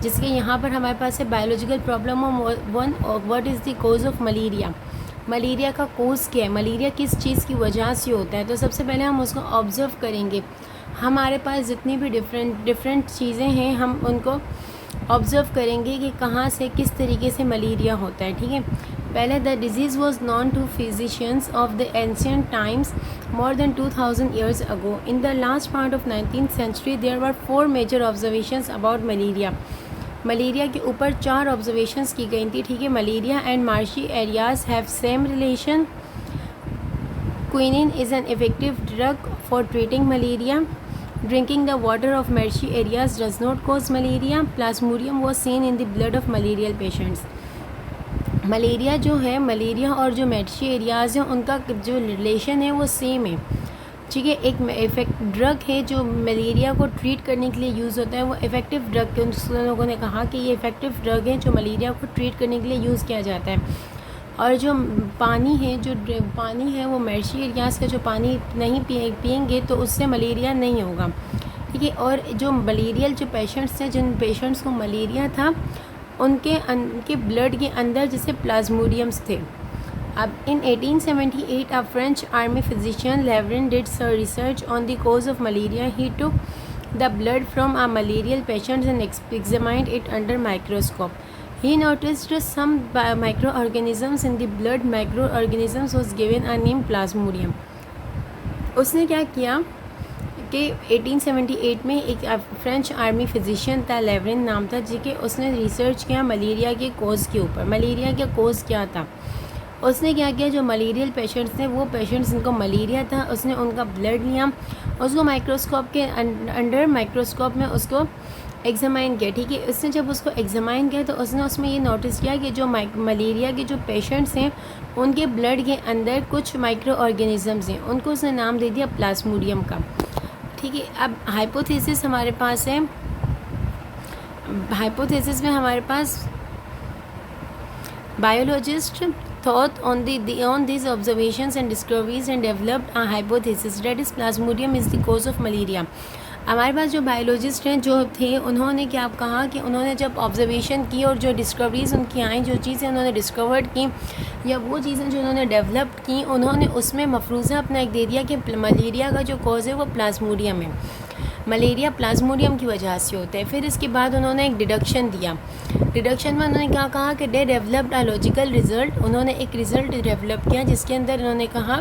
जिसके यहाँ पर हमारे पास है biological problem one, what is the cause of malaria. Malaria का कोज़ क्या है, मलेरिया किस चीज़ की वजह से होता है। तो सबसे पहले हम उसको ऑब्ज़र्व करेंगे। हमारे पास जितनी भी डिफरेंट चीज़ें हैं हम उनको ऑब्ज़र्व करेंगे कि कहाँ से किस तरीके से मलेरिया होता है। ठीक है, पहले the disease was known to physicians of the ancient times more than 2000 years ago. In the last part of 19th century there were 4 major observations about malaria. Malaria के ऊपर 4 ऑब्जर्वेशंस की गई थी। ठीक है, malaria and marshy areas have same relation. Quinine is an effective drug for treating malaria. Drinking the water of marshy areas does not cause malaria. Plasmodium was seen in the blood of malarial patients. Malaria जो है, malaria और जो marshy areas हैं उनका जो relation है वो same है। ठीक है, एक इफेक्ट ड्रग है जो मलेरिया को ट्रीट करने के लिए यूज़ होता है, वो इफ़ेक्टिव ड्रग के उन लोगों ने कहा कि ये इफ़ेक्टिव ड्रग है जो मलेरिया को ट्रीट करने के लिए यूज़ किया जाता है। और जो पानी है वो मार्शी एरियाज़ का जो पानी नहीं पिएंगे तो उससे मलेरिया नहीं होगा। ठीक है, और जो मलेरियल जो पेशेंट्स थे, जिन पेशेंट्स को मलेरिया था उनके ब्लड के अंदर जैसे प्लाज्मोडियम्स थे। अब in 1878 a French army physician Levrin did research on the cause of malaria. He took the blood from a malarial patient and examined it under microscope. He noticed some microorganisms in the blood. Microorganisms was given a name Plasmodium. उसने क्या किया कि 1878 में एक French army physician था, लेवरिन नाम था, जिसके उसने रिसर्च किया मलेरिया के कोज़ के ऊपर। मलेरिया का कोज़ क्या था? उसने क्या किया, जो मलेरियल पेशेंट्स थे वो पेशेंट्स जिनको मलेरिया था उसने उनका ब्लड लिया, उसको माइक्रोस्कोप के अंडर माइक्रोस्कोप में उसको एग्जामाइन किया। ठीक है, उसने जब उसको एग्जामाइन किया तो उसने उसमें ये नोटिस किया कि जो मलेरिया के जो पेशेंट्स हैं उनके ब्लड के अंदर कुछ माइक्रो ऑर्गेनिज़म्स हैं, उनको उसने नाम दे दिया प्लाज्मोडियम का। ठीक है, अब हाइपोथेसिस हमारे पास है। हाइपोथेसिस में हमारे पास biologist thought on these observations and discoveries and developed a hypothesis that is plasmodium is the cause of malaria। हमारे पास जो बायोलॉजिस्ट हैं जो थे, उन्होंने क्या कहा कि उन्होंने जब ऑब्जर्वेशन की और जो डिस्कवरीज उनकी आई, जो चीज़ें उन्होंने डिस्कवर्ड की या वो चीज़ें जो उन्होंने डेवलप की, उन्होंने उसमें मफरूज़ा अपना एक दे दिया कि मलेरिया का जो कॉज है वो प्लाज्मोडियम है, मलेरिया प्लाज्मोडियम की वजह से होता है। फिर इसके बाद उन्होंने एक डिडक्शन दिया। डिडक्शन में उन्होंने क्या कहा कि they developed a logical result. उन्होंने एक रिज़ल्ट डेवलप किया जिसके अंदर उन्होंने कहा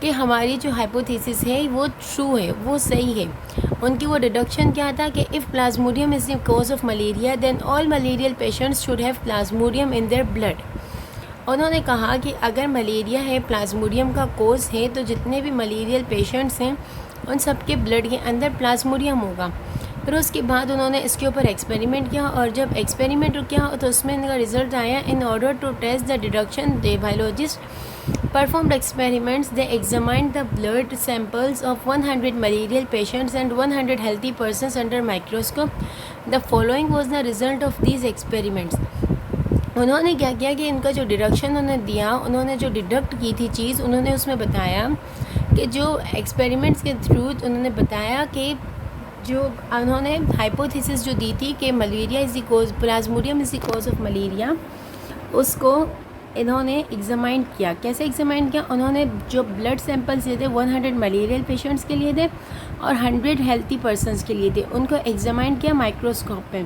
कि हमारी जो हाइपोथेसिस है वो ट्रू है, वो सही है। उनकी वो डिडक्शन क्या था कि if plasmodium is the cause of malaria then all malarial patients should have plasmodium in their blood. उन्होंने कहा कि अगर मलेरिया है, प्लाज्मोडियम का कोज है, तो जितने भी मलेरियल पेशेंट्स हैं उन सब के ब्लड के अंदर प्लाज्मोडियम होगा। फिर उसके बाद उन्होंने इसके ऊपर एक्सपेरिमेंट किया और जब एक्सपेरिमेंट किया तो उसमें इनका रिजल्ट आया। In order to test the deduction the biologist performed experiments. They examined the blood samples of 100 malarial patients and 100 healthy persons under microscope. The following was the result of these experiments. उन्होंने क्या किया कि इनका जो deduction उन्होंने दिया, उन्होंने जो डिडक्ट की थी चीज़, उन्होंने उसमें बताया कि जो एक्सपेरिमेंट्स के थ्रू उन्होंने बताया कि जो उन्होंने हाइपोथेसिस जो दी थी कि malaria is the cause, Plasmodium is the cause of malaria, उसको इन्होंने एग्जामाइन किया। कैसे एग्जामाइन किया? उन्होंने जो ब्लड सैंपल्स लिए थे 100 मलेरियल पेशेंट्स के लिए थे और 100 हेल्थी पर्सनस के लिए थे, उनको एग्जामाइन किया माइक्रोस्कोप में।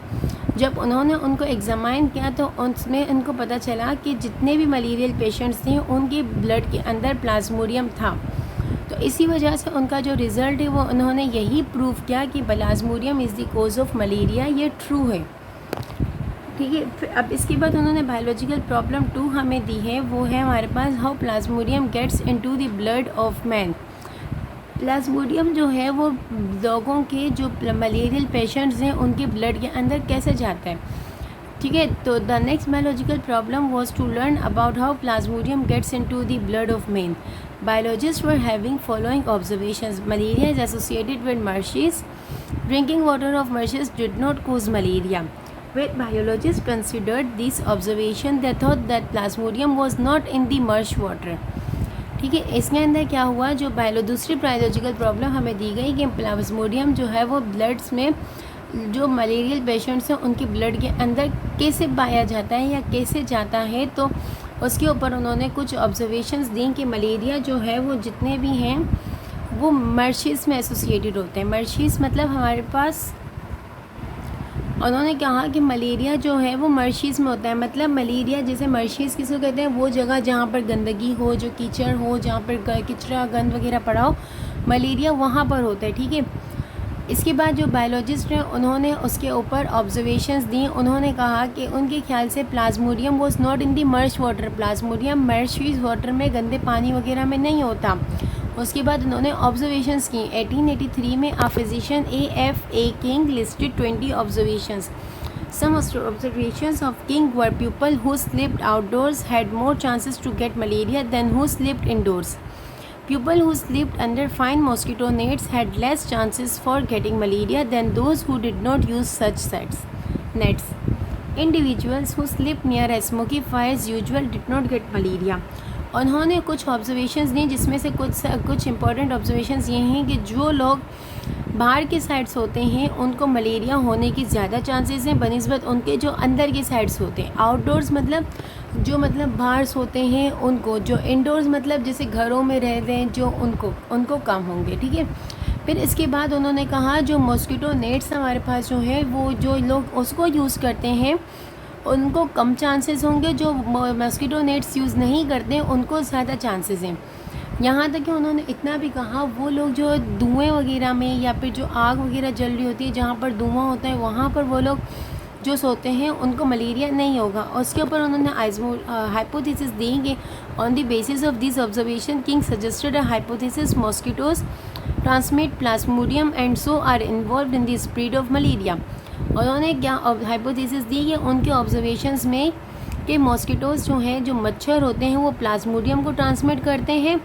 जब उन्होंने उनको एग्जामाइन किया तो उसमें उनको पता चला कि जितने भी मलेरियल पेशेंट्स थे उनके ब्लड के अंदर प्लाज्मोडियम था। तो इसी वजह से उनका जो रिज़ल्ट है वो उन्होंने यही प्रूव किया कि Plasmodium is the cause of malaria, ये ट्रू है। ठीक है, फिर अब इसके बाद उन्होंने बायोलॉजिकल प्रॉब्लम 2 हमें दी है, वो है हमारे पास how Plasmodium gets into the blood of man. Plasmodium जो है वो लोगों के जो मलेरियल पेशेंट्स हैं उनके ब्लड के अंदर कैसे जाता है। ठीक है, तो the next biological problem was to learn about how Plasmodium gets into the blood of man. Biologists were having following observations. Malaria is associated with marshes. Drinking water of marshes did not cause malaria. When biologists considered these observations, they thought that plasmodium was not in the marsh water. ठीक है, इसके अंदर क्या हुआ, जो दूसरी biological problem हमें दी गई कि प्लाज्मोडियम जो है वो ब्लड्स में जो मलेरियल पेशेंट्स हैं उनके ब्लड के अंदर कैसे पाया जाता है या कैसे जाता है। तो उसके ऊपर उन्होंने कुछ ऑब्जर्वेशंस दी कि मलेरिया जो है वो जितने भी हैं वो मर्शीज़ में एसोसिएटेड होते हैं। मर्शीज़ मतलब हमारे पास, उन्होंने कहा कि मलेरिया जो है वो मर्शीज़ में होता है। मतलब मलेरिया जैसे मर्शीज़ किसको कहते हैं, वो जगह जहाँ पर गंदगी हो, जो कीचड़ हो, जहाँ पर किचरा गंद वगैरह पड़ा हो, मलेरिया वहाँ पर होता है। ठीक है, इसके बाद जो बायोलॉजिस्ट हैं उन्होंने उसके ऊपर ऑब्जर्वेशंस दी। उन्होंने कहा कि उनके ख्याल से Plasmodium was not in the marsh water. Plasmodium marshes water में, गंदे पानी वगैरह में नहीं होता। उसके बाद उन्होंने ऑब्जर्वेशंस की। 1883 में a physician A.F.A. King listed 20 observations. Some observations of King were people who slept outdoors had more chances to get malaria than who slept indoors. People who slept under fine mosquito nets had less chances for getting malaria than those who did not use such nets. Individuals who slept near a smoky fire as usual did not get malaria. उन्होंने कुछ observations दी जिसमें से कुछ important observations ये हैं कि जो लोग बाहर के साइड्स होते हैं उनको मलेरिया होने की ज़्यादा चांसेस हैं बनिस्बत उनके जो अंदर के साइड्स होते हैं। आउटडोर्स मतलब जो बाहर सोते हैं उनको, जो इंडोर्स मतलब जैसे घरों में रहते हैं जो उनको कम होंगे। ठीक है, फिर इसके बाद उन्होंने कहा जो मॉस्किटो नेट्स हमारे पास जो है वो जो लोग उसको यूज़ करते हैं उनको कम चांसेस होंगे, जो मॉस्किटो नेट्स यूज़ नहीं करते हैं उनको ज़्यादा चांसेस हैं। यहाँ तक कि उन्होंने इतना भी कहा वो लोग जो धुएँ वगैरह में या फिर जो आग वगैरह जल रही होती है जहाँ पर धुआं होता है वहाँ पर वो लोग जो सोते हैं उनको मलेरिया नहीं होगा। उसके ऊपर उन्होंने हाइपोथेसिस दी कि on the basis of this observation King suggested a hypothesis mosquitoes transmit plasmodium and so are involve in the spread of malaria. उन्होंने क्या हाइपोथेसिस दी कि उनके ऑब्जर्वेशंस में कि मॉस्किटोज़ जो हैं, जो मच्छर होते हैं वो प्लाज्मोडियम को ट्रांसमिट करते हैं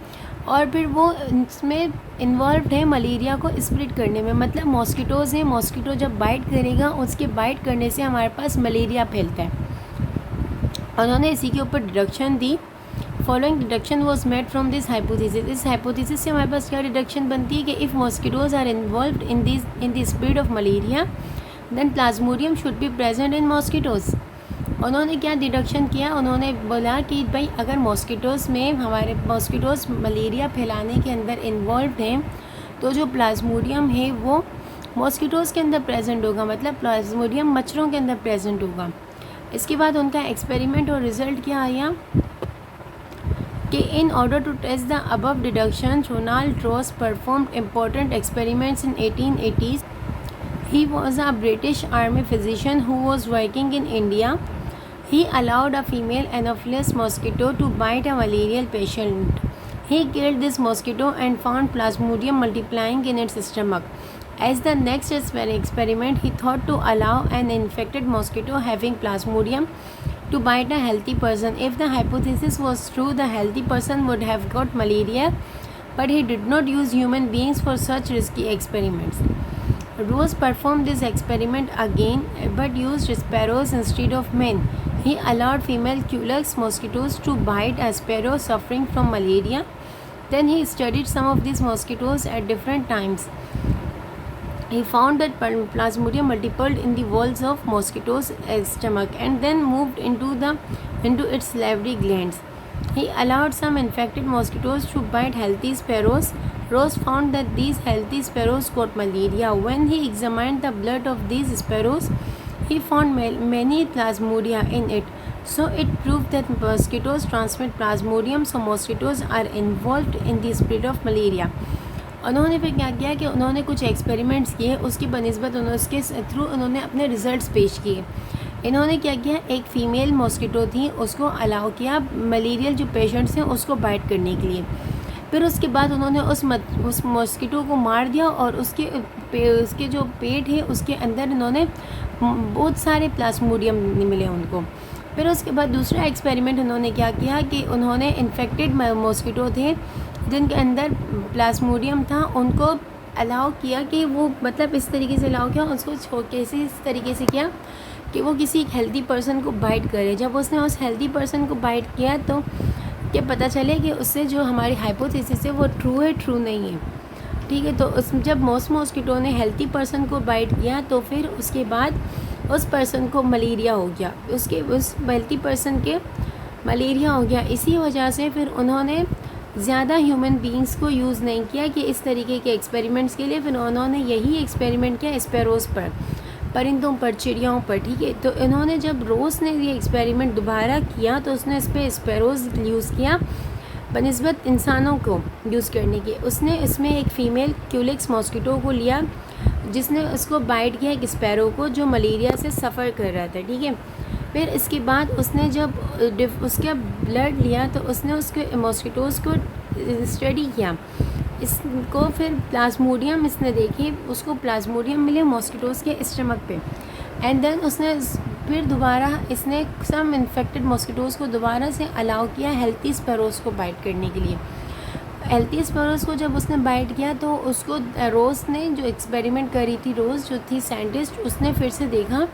और फिर वो इसमें इन्वॉल्व है मलेरिया को स्प्रेड करने में। मतलब मॉस्किटोज़ हैं, मॉस्किटो जब बाइट करेगा उसके बाइट करने से हमारे पास मलेरिया फैलता है। उन्होंने इसी के ऊपर डिडक्शन दी। Following deduction was made from this hypothesis. इस हाइपोथेसिस से हमारे पास क्या डिडक्शन बनती है कि if mosquitoes are involve in the spread of malaria then plasmodium should be present in mosquitoes. उन्होंने क्या डिडक्शन किया, उन्होंने बोला कि भाई अगर मॉस्किटोज़ में हमारे मॉस्किटोज़ मलेरिया फैलाने के अंदर इन्वॉल्व हैं तो जो प्लाज्मोडियम है वो मॉस्किटोज़ के अंदर प्रेजेंट होगा, मतलब प्लाज्मोडियम मच्छरों के अंदर प्रेजेंट होगा। इसके बाद उनका एक्सपेरिमेंट और रिज़ल्ट क्या आया कि in order to test the above deduction, Ronald Ross performed important experiments in 1880s. He was a British Army physician who was working in India. He allowed a female Anopheles mosquito to bite a malarial patient. He killed this mosquito and found Plasmodium multiplying in its stomach. As the next experiment, he thought to allow an infected mosquito having Plasmodium to bite a healthy person. If the hypothesis was true, the healthy person would have got malaria, but he did not use human beings for such risky experiments. Rose performed this experiment again, but used sparrows instead of men. He allowed female Culex mosquitoes to bite a sparrow suffering from malaria. Then he studied some of these mosquitoes at different times. He found that Plasmodium multiplied in the walls of mosquitoes' stomach and then moved into its salivary glands. He allowed some infected mosquitoes to bite healthy sparrows. Rose found that these healthy sparrows got malaria. When he examined the blood of these sparrows, he found many Plasmodia in it. So it proved that mosquitoes transmit Plasmodium, so mosquitoes are involved in the spread of malaria. उन्होंने फिर क्या किया कि उन्होंने कुछ experiments किए, उसकी बनिस्बत उसके थ्रू उन्होंने अपने रिज़ल्ट्स पेश किए। इन्होंने क्या किया, एक फ़ीमेल मॉस्किटो थी उसको अलाउ किया मलेरियल जो पेशेंट्स हैं उसको बाइट करने के लिए। फिर उसके बाद उन्होंने उस मॉस्किटो को मार दिया और उसके जो पेट है उसके अंदर इन्होंने बहुत सारे प्लाज्मोडियम मिले उनको। फिर उसके बाद दूसरा एक्सपेरिमेंट उन्होंने क्या किया कि उन्होंने इन्फेक्टेड मॉस्किटो थे जिनके अंदर प्लाज्मोडियम था, उनको अलाउ किया कि वो मतलब इस तरीके से अलाउ किया, उसको कैसे इस तरीके से किया कि वो किसी एक हेल्दी पर्सन को बाइट करे। जब उसने उस हेल्दी पर्सन को बाइट किया तो क्या पता चले कि उससे जो हमारी हाइपोथेसिस है वो ट्रू है, ट्रू नहीं है। ठीक है, तो जब मॉस्किटो ने हेल्दी पर्सन को बाइट किया तो फिर उसके बाद उस पर्सन को मलेरिया हो गया, उस हेल्दी पर्सन के मलेरिया हो गया। इसी वजह से फिर उन्होंने ज़्यादा ह्यूमन बींग्स को यूज़ नहीं किया कि इस तरीके के एक्सपेरिमेंट्स के लिए। फिर उन्होंने यही एक्सपेरिमेंट किया स्पैरोज़ पर, परिंदों पर, चिड़ियाओं पर। ठीक है, तो इन्होंने जब रोज़ ने ये एक्सपेरिमेंट दोबारा किया तो उसने इस पर स्पैरोज़ यूज़ किया बनिस्बत इंसानों को यूज़ करने की। उसने इसमें एक फ़ीमेल क्यूलिक्स मॉस्किटो को लिया जिसने उसको बाइट किया एक स्पैरो को जो मलेरिया से सफ़र कर रहा था। ठीक है, फिर इसके बाद उसने जब उसका ब्लड लिया तो उसने उसके मॉस्किटोज़ को स्टडी किया, इसको फिर प्लाज्मोडियम इसने देखे, उसको प्लाज्मोडियम मिले मॉस्किटोज़ के स्टमक पे। एंड देन उसने फिर दोबारा इसने सम इन्फेक्टेड मॉस्किटोज़ को दोबारा से अलाउ किया हेल्थी स्पैरोज़ को बाइट करने के लिए। हेल्थी स्पैरोज़ को जब उसने बाइट किया तो उसको रोज़ ने जो एक्सपेरिमेंट करी थी, रोज़ जो थी साइंटिस्ट, उसने फिर से देखा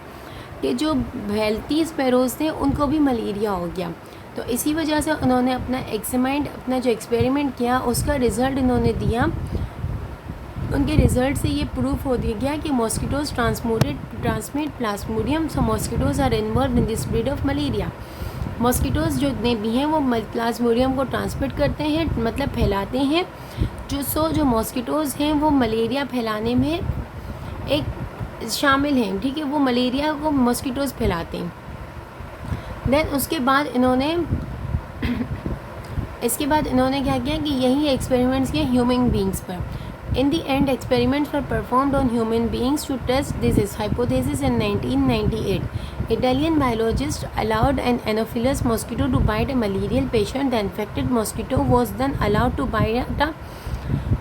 कि जो हेल्थी स्पैरोज़ थे उनको भी मलेरिया हो गया। तो इसी वजह से उन्होंने अपना जो एक्सपेरिमेंट किया उसका रिज़ल्ट इन्होंने दिया। उनके रिज़ल्ट से ये प्रूफ हो गया कि mosquitoes transmit plasmodium, so mosquitoes are involve in the spread of malaria. Mosquitoes जो जितने भी हैं वो प्लाज्मोडियम को ट्रांसमिट करते हैं, मतलब फैलाते हैं। जो मॉस्किटोज़ हैं वो मलेरिया फैलाने में एक शामिल हैं। ठीक है, वो मलेरिया को मॉस्किटोज़ फैलाते हैं। देन इसके बाद इन्होंने क्या किया कि यही एक्सपेरिमेंट्स किए ह्यूमन बींग्स पर। In the end, experiments were performed on human beings to test this hypothesis in 1998. Italian biologists allowed an Anopheles mosquito to bite a malarial patient. The infected mosquito was then allowed to bite a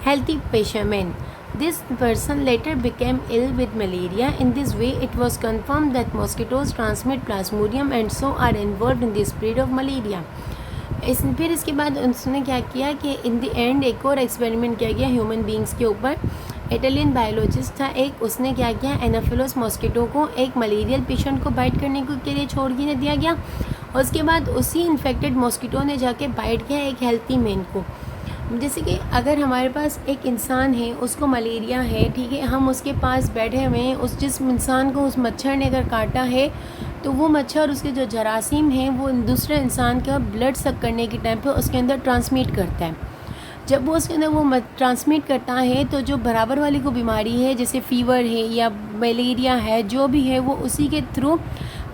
healthy patient. This person later became ill with malaria. In this way, it was confirmed that mosquitoes transmit Plasmodium and so are involved in the spread of malaria. फिर इसके बाद उसने क्या किया कि in the end एक और experiment किया गया ह्यूमन बींग्स के ऊपर। इटालियन बायोलॉजिस्ट था एक, उसने क्या किया, एनाफिलोस मॉस्किटो को एक मलेरियल पेशेंट को बाइट करने के लिए छोड़ दिया गया। उसके बाद उसी इन्फेक्टेड मॉस्किटो ने जाके बाइट किया एक हेल्थी मैन को। जैसे कि अगर हमारे पास एक इंसान है, उसको मलेरिया है, ठीक है, हम उसके पास बैठे हुए हैं, जिस इंसान को उस मच्छर ने अगर काटा है तो वो मच्छर उसके जो जरासीम हैं वो दूसरे इंसान का ब्लड सक करने के टाइम पे उसके अंदर ट्रांसमिट करता है। जब वो उसके अंदर वो ट्रांसमिट करता है तो जो बराबर वाली को बीमारी है, जैसे फ़ीवर है या मलेरिया है, जो भी है वो उसी के थ्रू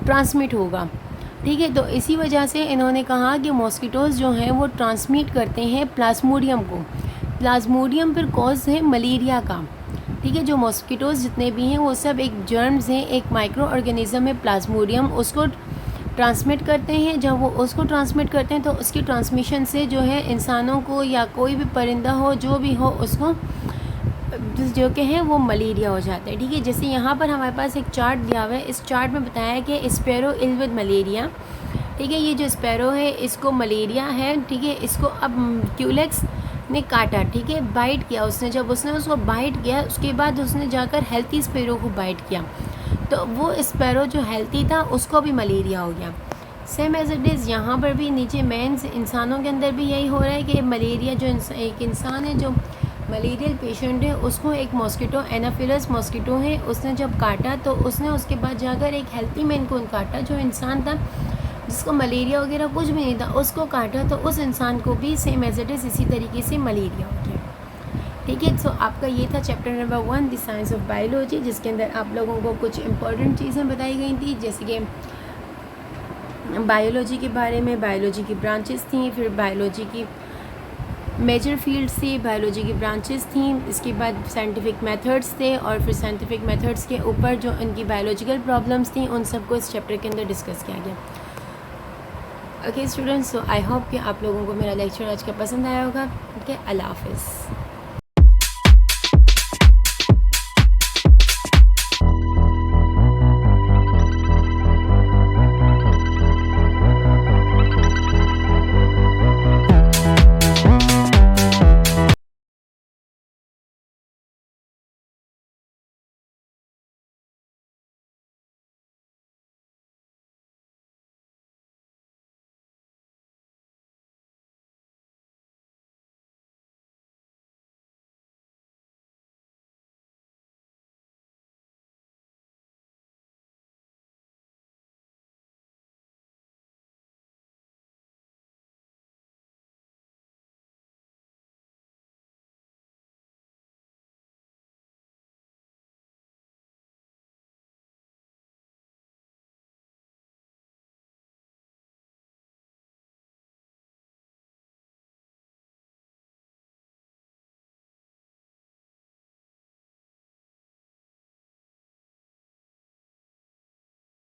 ट्रांसमिट होगा, ठीक है। तो इसी वजह से इन्होंने कहा कि मॉस्किटोज़ जो हैं वो ट्रांसमिट करते हैं प्लाज्मोडियम को। प्लाज्मोडियम फिर कॉज है मलेरिया का, ठीक है। जो मॉस्किटोज़ जितने भी हैं वो सब एक जर्म्स हैं, एक माइक्रो ऑर्गेनिज्म है प्लाज्मोडियम, उसको ट्रांसमिट करते हैं। जब वो उसको ट्रांसमिट करते हैं तो उसकी ट्रांसमिशन से जो है इंसानों को या कोई भी परिंदा हो, जो भी हो, उसको जो कि है वो मलेरिया हो जाता है, ठीक है। जैसे यहाँ पर हमारे पास एक चार्ट दिया हुआ है, इस चार्ट में बताया है कि स्पैरो इल विद मलेरिया, ठीक है। ये जो स्पैरो है इसको मलेरिया है, ठीक है। इसको अब क्यूलेक्स ने काटा, ठीक है, बाइट किया उसने। जब उसने उसको बाइट किया उसके बाद उसने जाकर हेल्थी स्पैरो को बाइट किया, तो वो स्पैरो जो हेल्थी था उसको भी मलेरिया हो गया। सेम एज इट इज़ यहाँ पर भी नीचे मेंस इंसानों के अंदर भी यही हो रहा है कि मलेरिया जो एक इंसान है जो मलेरियल पेशेंट है, उसको एक मॉस्किटो एनाफिलस मॉस्किटो है, उसने जब काटा तो उसने उसके बाद जाकर एक हेल्थी मैन को काटा, जो इंसान था जिसको मलेरिया वगैरह कुछ भी नहीं था, उसको काटा, तो उस इंसान को भी सेम एज इट इज़ इसी तरीके से मलेरिया हो गया, ठीक है। सो आपका ये था chapter number 1 the science of biology, जिसके अंदर आप लोगों को कुछ इंपॉर्टेंट चीज़ें बताई गई थी, जैसे कि बायोलॉजी के बारे में, बायोलॉजी की ब्रांचेस थी, फिर बायोलॉजी की मेजर फील्ड से बायोलॉजी की ब्रांचेस थी, इसके बाद साइंटिफिक मेथड्स थे, और फिर साइंटिफिक मेथड्स के ऊपर जो इनकी बायोलॉजिकल प्रॉब्लम्स थी उन सबको इस चैप्टर के अंदर डिस्कस किया गया। Okay students, so I hope कि आप लोगों को मेरा लेक्चर आज का पसंद आया होगा। ओके, अल्लाह हाफिज़।